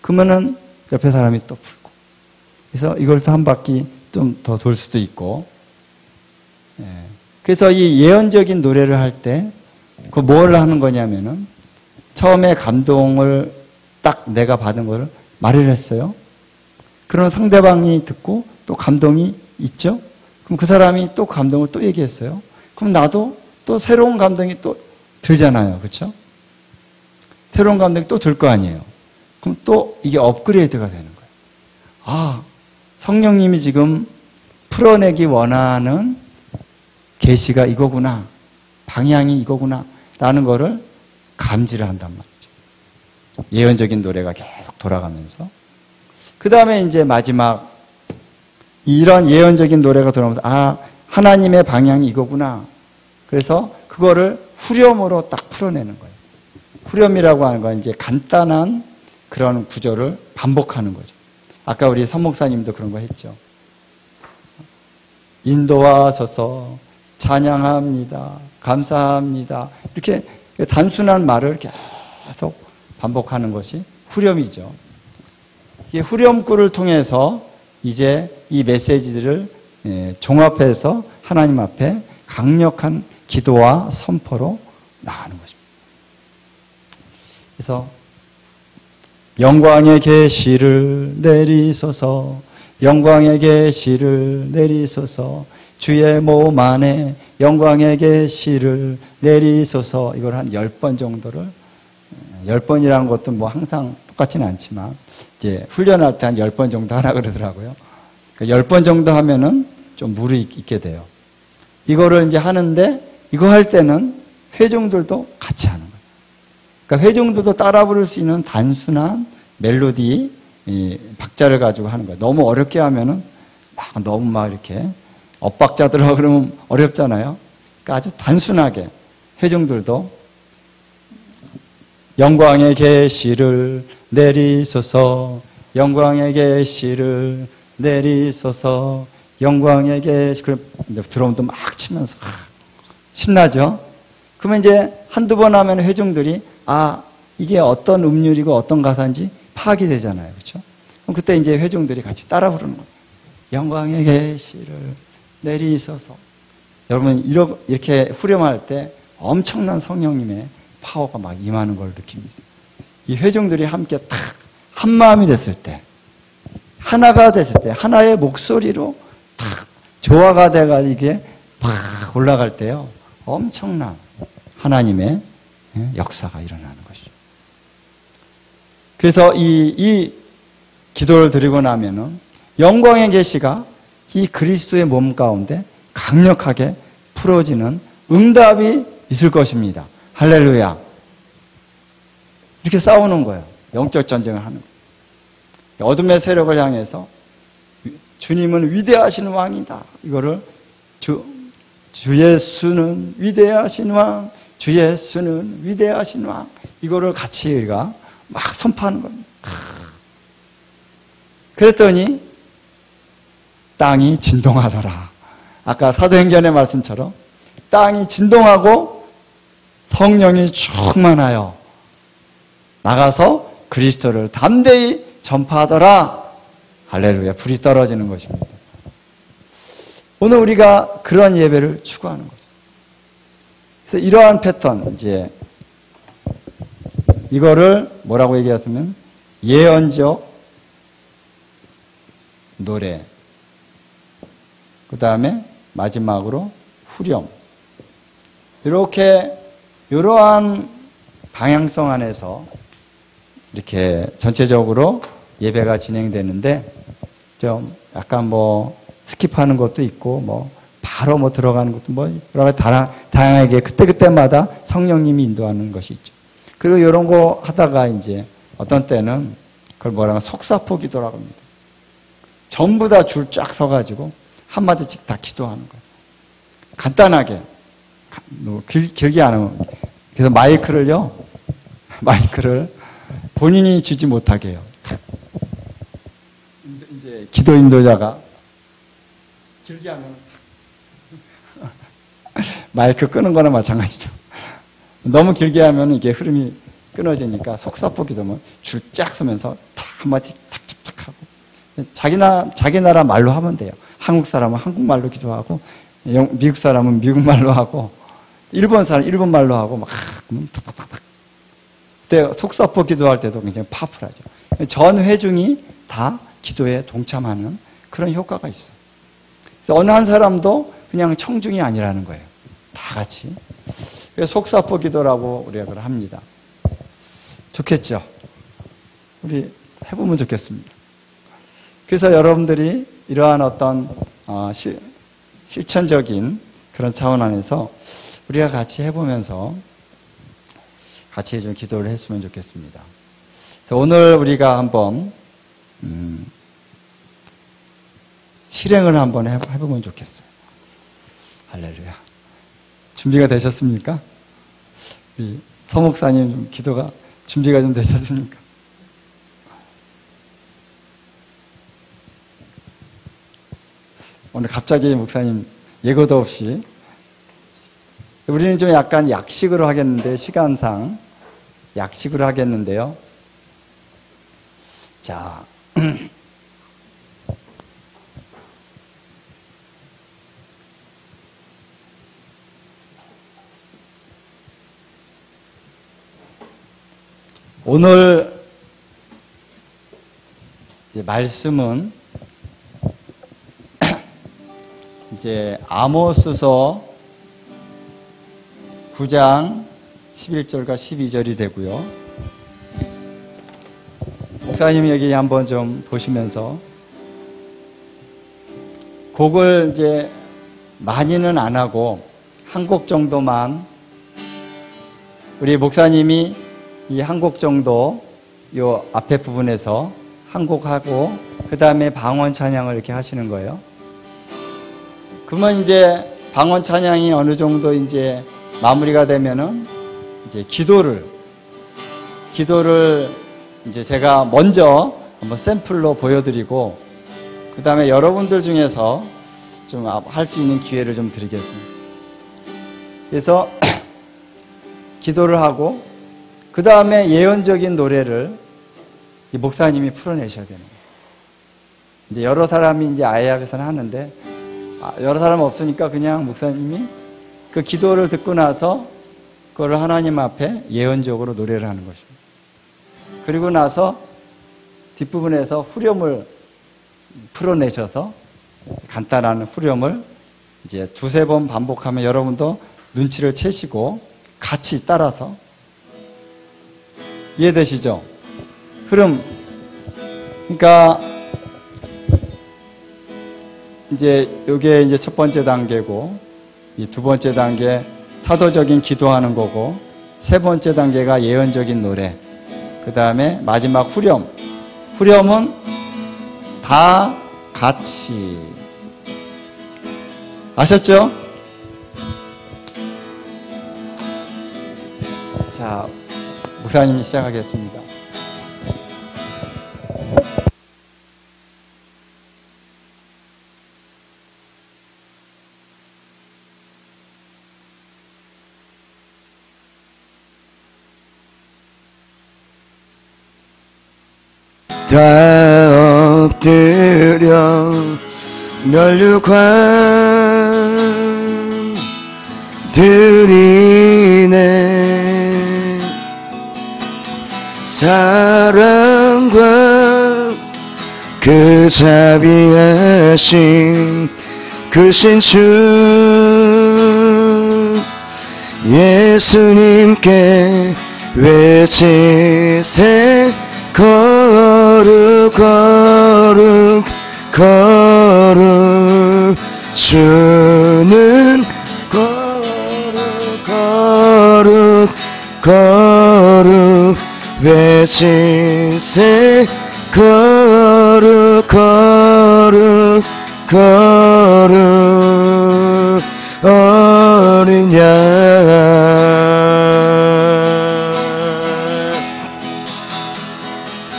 그러면은 옆에 사람이 또 풀고. 그래서 이걸 한 바퀴 좀 더 돌 수도 있고. 그래서 이 예언적인 노래를 할 때, 그 뭘 하는 거냐면은, 처음에 감동을 딱 내가 받은 거를 말을 했어요. 그러면 상대방이 듣고 또 감동이 있죠? 그럼 그 사람이 또 감동을 또 얘기했어요. 그럼 나도 또 새로운 감동이 또 들잖아요. 그렇죠? 새로운 감동이 또 들 거 아니에요. 그럼 또 이게 업그레이드가 되는 거예요. 아, 성령님이 지금 풀어내기 원하는 계시가 이거구나. 방향이 이거구나. 라는 거를 감지를 한단 말이죠. 예언적인 노래가 계속 돌아가면서. 그 다음에 이제 마지막 이런 예언적인 노래가 돌아오면서 아, 하나님의 방향이 이거구나. 그래서 그거를 후렴으로 딱 풀어내는 거예요. 후렴이라고 하는 건 이제 간단한 그런 구조를 반복하는 거죠. 아까 우리 선 목사님도 그런 거 했죠. 인도하소서, 찬양합니다, 감사합니다. 이렇게 단순한 말을 계속 반복하는 것이 후렴이죠. 이 후렴구를 통해서 이제 이 메시지들을 종합해서 하나님 앞에 강력한 기도와 선포로 나가는 것입니다. 그래서 영광의 계시를 내리소서, 영광의 계시를 내리소서, 주의 몸 안에 영광의 계시를 내리소서. 이걸 한 10번 정도를, 10번이라는 것도 뭐 항상 똑같지는 않지만 이제 훈련할 때 한 10번 정도 하라 그러더라고요. 그러니까 10번 정도 하면은 좀 물이 있게 돼요. 이거를 이제 하는데 이거 할 때는 회중들도 같이 하는 거예요. 그러니까 회중들도 따라 부를 수 있는 단순한 멜로디 박자를 가지고 하는 거예요. 너무 어렵게 하면은 너무 이렇게 엇박자 들어가 그러면 어렵잖아요. 그러니까 아주 단순하게 회중들도 영광의 계시를 내리소서, 영광의 계시를 내리소서, 영광의 계시. 그럼 드럼도 막 치면서 신나죠? 그러면 이제 한두 번 하면 회중들이 아, 이게 어떤 음률이고 어떤 가사인지 파악이 되잖아요. 그렇죠? 그럼 그때 이제 회중들이 같이 따라 부르는 거예요. 영광의 계시를 내리소서. 여러분 이렇게 후렴할 때 엄청난 성령님의 파워가 막 임하는 걸 느낍니다. 이 회중들이 함께 탁 한마음이 됐을 때, 하나가 됐을 때, 하나의 목소리로 탁 조화가 돼가지고 이게 팍 올라갈 때요, 엄청난 하나님의 역사가 일어나는 것이죠. 그래서 이 기도를 드리고 나면은 영광의 계시가 이 그리스도의 몸 가운데 강력하게 풀어지는 응답이 있을 것입니다. 할렐루야. 이렇게 싸우는 거예요. 영적 전쟁을 하는 거예요. 어둠의 세력을 향해서 주님은 위대하신 왕이다. 이거를 주 예수는 위대하신 왕, 주 예수는 위대하신 왕. 이거를 같이 우리가 막 선포하는 겁니다. 그랬더니 땅이 진동하더라. 아까 사도행전의 말씀처럼 땅이 진동하고 성령이 충만하여 나가서 그리스도를 담대히 전파하더라. 할렐루야. 불이 떨어지는 것입니다. 오늘 우리가 그런 예배를 추구하는 거죠. 그래서 이러한 패턴, 이제 이거를 뭐라고 얘기하면 예언적 노래, 그 다음에 마지막으로 후렴, 이렇게 이러한 방향성 안에서 이렇게 전체적으로 예배가 진행되는데 좀 약간 뭐 스킵하는 것도 있고 뭐 바로 들어가는 것도 뭐 여러 가지 다양하게 그때그때마다 성령님이 인도하는 것이 있죠. 그리고 이런 거 하다가 이제 어떤 때는 그걸 뭐라고 속사포 기도라고 합니다. 전부 다 줄 쫙 서가지고 한마디씩 다 기도하는 거예요. 간단하게. 길게 안 하면. 그래서 마이크를 본인이 주지 못하게 해요. 이제 기도 인도자가 길게 하면 마이크 끄는 거나 마찬가지죠. 너무 길게 하면 이게 흐름이 끊어지니까 속사포 기도면 줄 쫙 서면서 탁 한마디 착착착 하고 자기 나라 말로 하면 돼요. 한국 사람은 한국말로 기도하고 미국 사람은 미국말로 하고 일본 사람은 일본말로 하고 막 탁탁탁탁. 그때 속사포 기도할 때도 굉장히 파워풀하죠. 전 회중이 다 기도에 동참하는 그런 효과가 있어요. 그래서 어느 한 사람도 그냥 청중이 아니라는 거예요. 다 같이. 그래서 속사포 기도라고 우리가 그걸 합니다. 좋겠죠? 우리 해보면 좋겠습니다. 그래서 여러분들이 이러한 어떤 실천적인 그런 차원 안에서 우리가 같이 해보면서 같이 좀 기도를 했으면 좋겠습니다. 그래서 오늘 우리가 한번 실행을 한번 해보면 좋겠어요. 할렐루야. 준비가 되셨습니까? 우리 서 목사님 기도가 준비가 좀 되셨습니까? 오늘 갑자기 목사님 예고도 없이 우리는 좀 약간 약식으로 하겠는데 시간상 약식으로 하겠는데요. 자, 오늘 이제 말씀은 이제 아모스서 9장 11절과 12절이 되고요. 목사님 여기 한번 좀 보시면서 곡을 이제 많이는 안 하고 한 곡 정도만 우리 목사님이 이 한 곡 정도 요 앞에 부분에서 한 곡 하고 그 다음에 방언 찬양을 이렇게 하시는 거예요. 그러면 이제 방언 찬양이 어느 정도 이제 마무리가 되면은 이제 기도를 이제 제가 먼저 한번 샘플로 보여드리고 그 다음에 여러분들 중에서 좀 할 수 있는 기회를 좀 드리겠습니다. 그래서 기도를 하고 그 다음에 예언적인 노래를 이 목사님이 풀어내셔야 되는 거예요. 이제 여러 사람이 이제 아예 앞에서는 하는데 여러 사람 없으니까 그냥 목사님이 그 기도를 듣고 나서 그걸 하나님 앞에 예언적으로 노래를 하는 것입니다. 그리고 나서 뒷부분에서 후렴을 풀어내셔서 간단한 후렴을 이제 두세 번 반복하면 여러분도 눈치를 채시고 같이 따라서 이해되시죠? 흐름. 그러니까 이제 요게 이제 첫 번째 단계고 이 두 번째 단계 사도적인 기도하는 거고 세 번째 단계가 예언적인 노래. 그 다음에 마지막 후렴. 후렴은 다 같이. 아셨죠? 자, 목사님이 시작하겠습니다. 다 엎드려 멸류관 드리네. 사랑과 그 자비하신 그 신주 예수님께 외치세. 거룩 거룩 거룩 주는 거룩 거룩 거룩 외치세. 거룩 거룩 거룩 어린 양.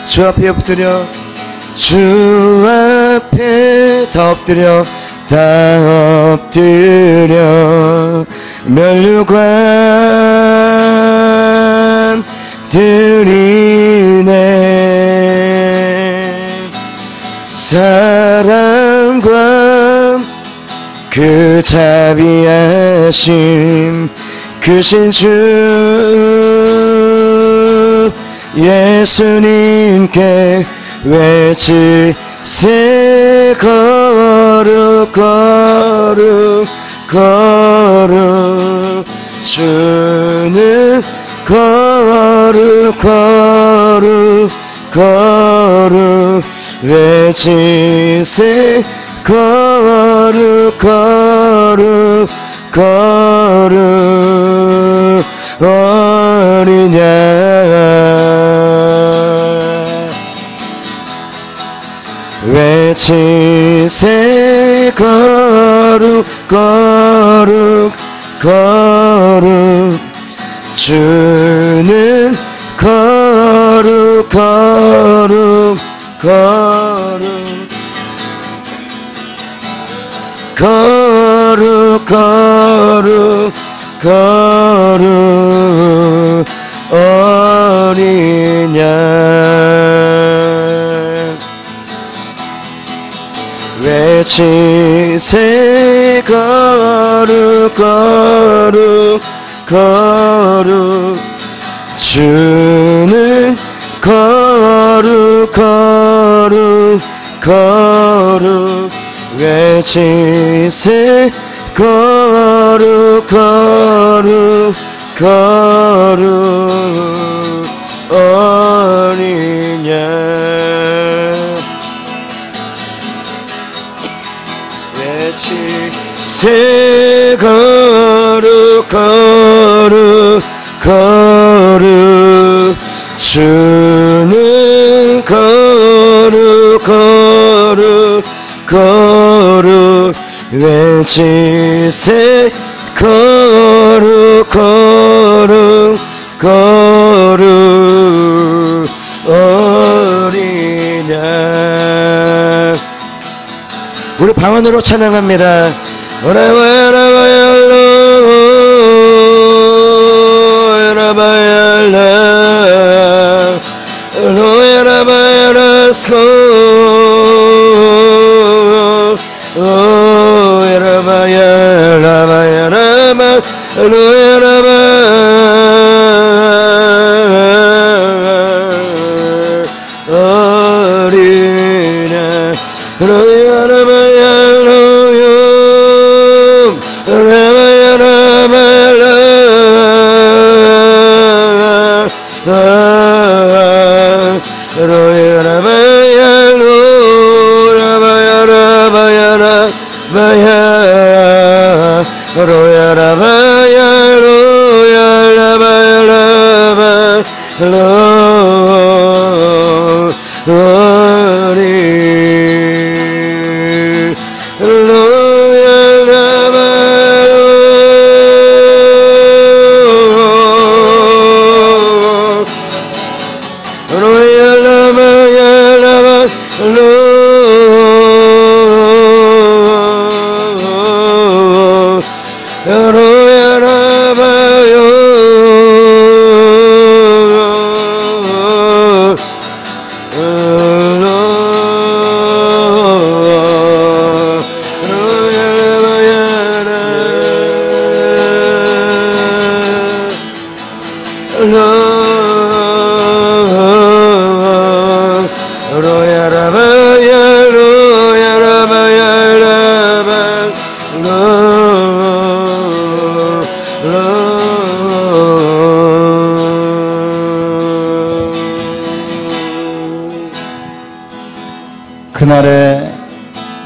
주 앞에 엎드려 주 앞에 다 엎드려 다 엎드려 멸류관 드리네. 사랑과 그 자비하심 크신 주 예수님께 외치세. 거룩 거룩 거룩 주는 거룩 거룩 거룩 외치세. 거룩 거룩 거룩 어린 양 외치세. 거룩 거룩 거룩 주는 거룩 거룩 거룩 거룩 거룩 거룩 어린 양 외치세. 거룩 거룩 거룩 주는 거룩 거룩 거룩 외치세. 거룩 거룩 거룩 어린 양 외치세. 거룩 거룩 거룩 주는 거룩 거룩 거룩 외치세. 거룩 거룩 거룩 어린 양 우리 방언으로 찬양합니다. 그날에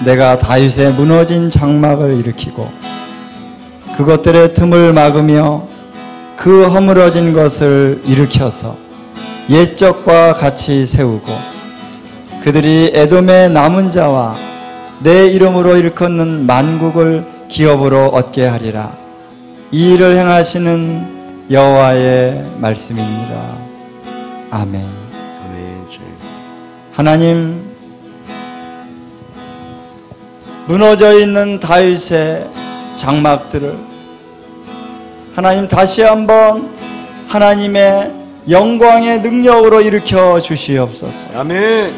내가 다윗의 무너진 장막을 일으키고 그것들의 틈을 막으며 그 허물어진 것을 일으켜서 옛적과 같이 세우고 그들이 에돔의 남은 자와 내 이름으로 일컫는 만국을 기업으로 얻게 하리라. 이 일을 행하시는 여호와의 말씀입니다. 아멘. 하나님, 무너져 있는 다윗의 장막들을 하나님 다시 한번 하나님의 영광의 능력으로 일으켜 주시옵소서. 아멘.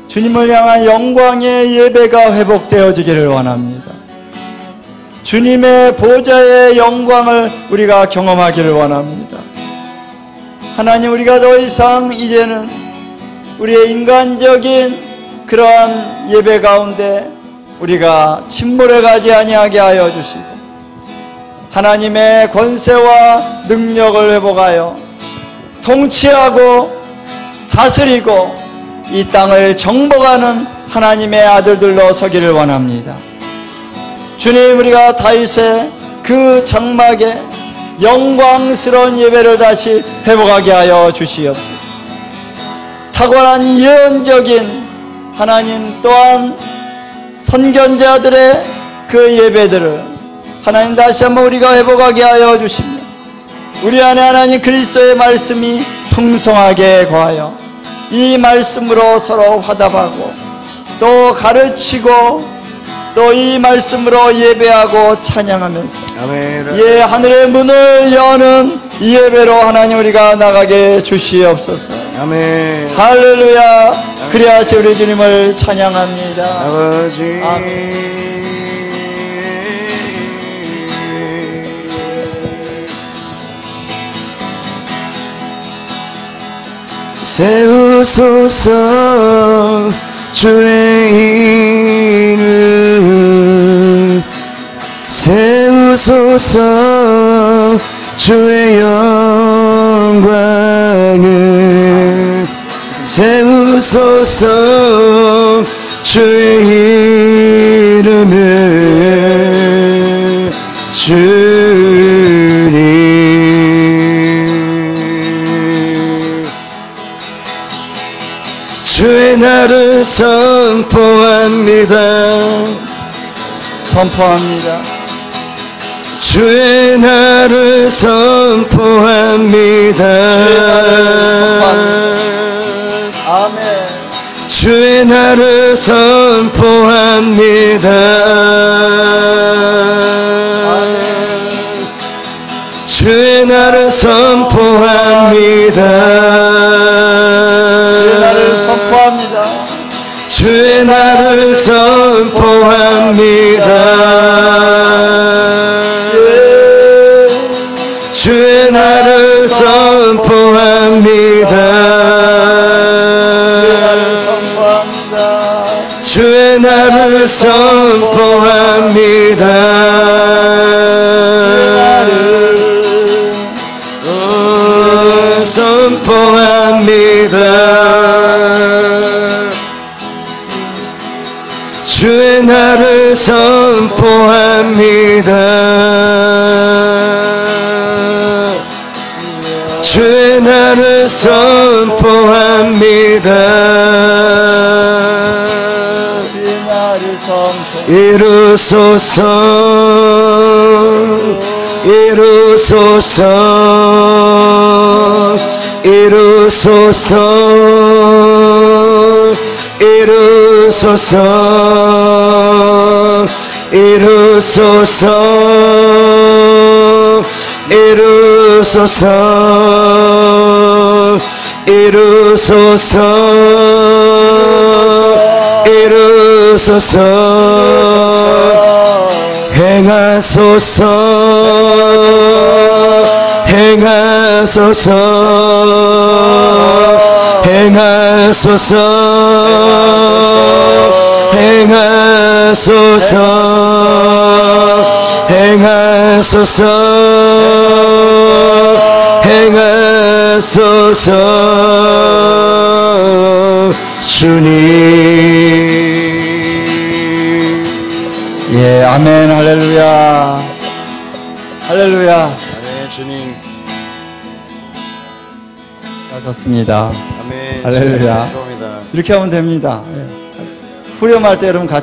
주님을 향한 영광의 예배가 회복되어지기를 원합니다. 주님의 보좌의 영광을 우리가 경험하기를 원합니다. 하나님, 우리가 더 이상 이제는 우리의 인간적인 그러한 예배 가운데 우리가 침몰해 가지 아니하게 하여 주시고 하나님의 권세와 능력을 회복하여 통치하고 다스리고 이 땅을 정복하는 하나님의 아들들로 서기를 원합니다. 주님, 우리가 다윗의 그 장막에 영광스러운 예배를 다시 회복하게 하여 주시옵소서. 탁월한 예언적인 하나님 또한 선견자들의 그 예배들을 하나님 다시 한번 우리가 회복하게 하여 주시며 우리 안에 하나님 그리스도의 말씀이 풍성하게 거하여 이 말씀으로 서로 화답하고 또 가르치고 또 이 말씀으로 예배하고 찬양하면서 아멘. 예, 하늘의 문을 여는 이 예배로 하나님 우리가 나가게 주시옵소서. 아멘. 할렐루야. 그리하시 우리 주님을 찬양합니다. 아버지. 아멘. 세우소서 주의 이름, 세우소서 주의 영광을, 세우소서 주의 이름을, 주님. 주의 날을 선포합니다. 선포합니다. 주의 날을 선포합니다. 아멘. 주의 날을 선포합니다. 아멘. 주의 날을 선포합니다. 주의 날을 선포합니다. 주의 날을 선포합니다. 주의 날을 선포합니다. 주의 날을 선포합니다. 선포합니다. 주의 날을 선포합니다. 주의 날을 선포합니다. 주의 날을 선포. 이루소서, 이루소서, 이루소서, 이루소서, 이루소서, 이루소서, 이루소서, 이루소서, 행하소서, 행하소서, 행하소서, 행하소서, 행하소서, 행하소서, 주님. 예, 아멘. 할렐루야. 할렐루야. 아멘. 주님. 하셨습니다. 아멘. 할렐루야. 감사합니다. 이렇게 하면 됩니다. 예. 후렴할 때 여러분 같이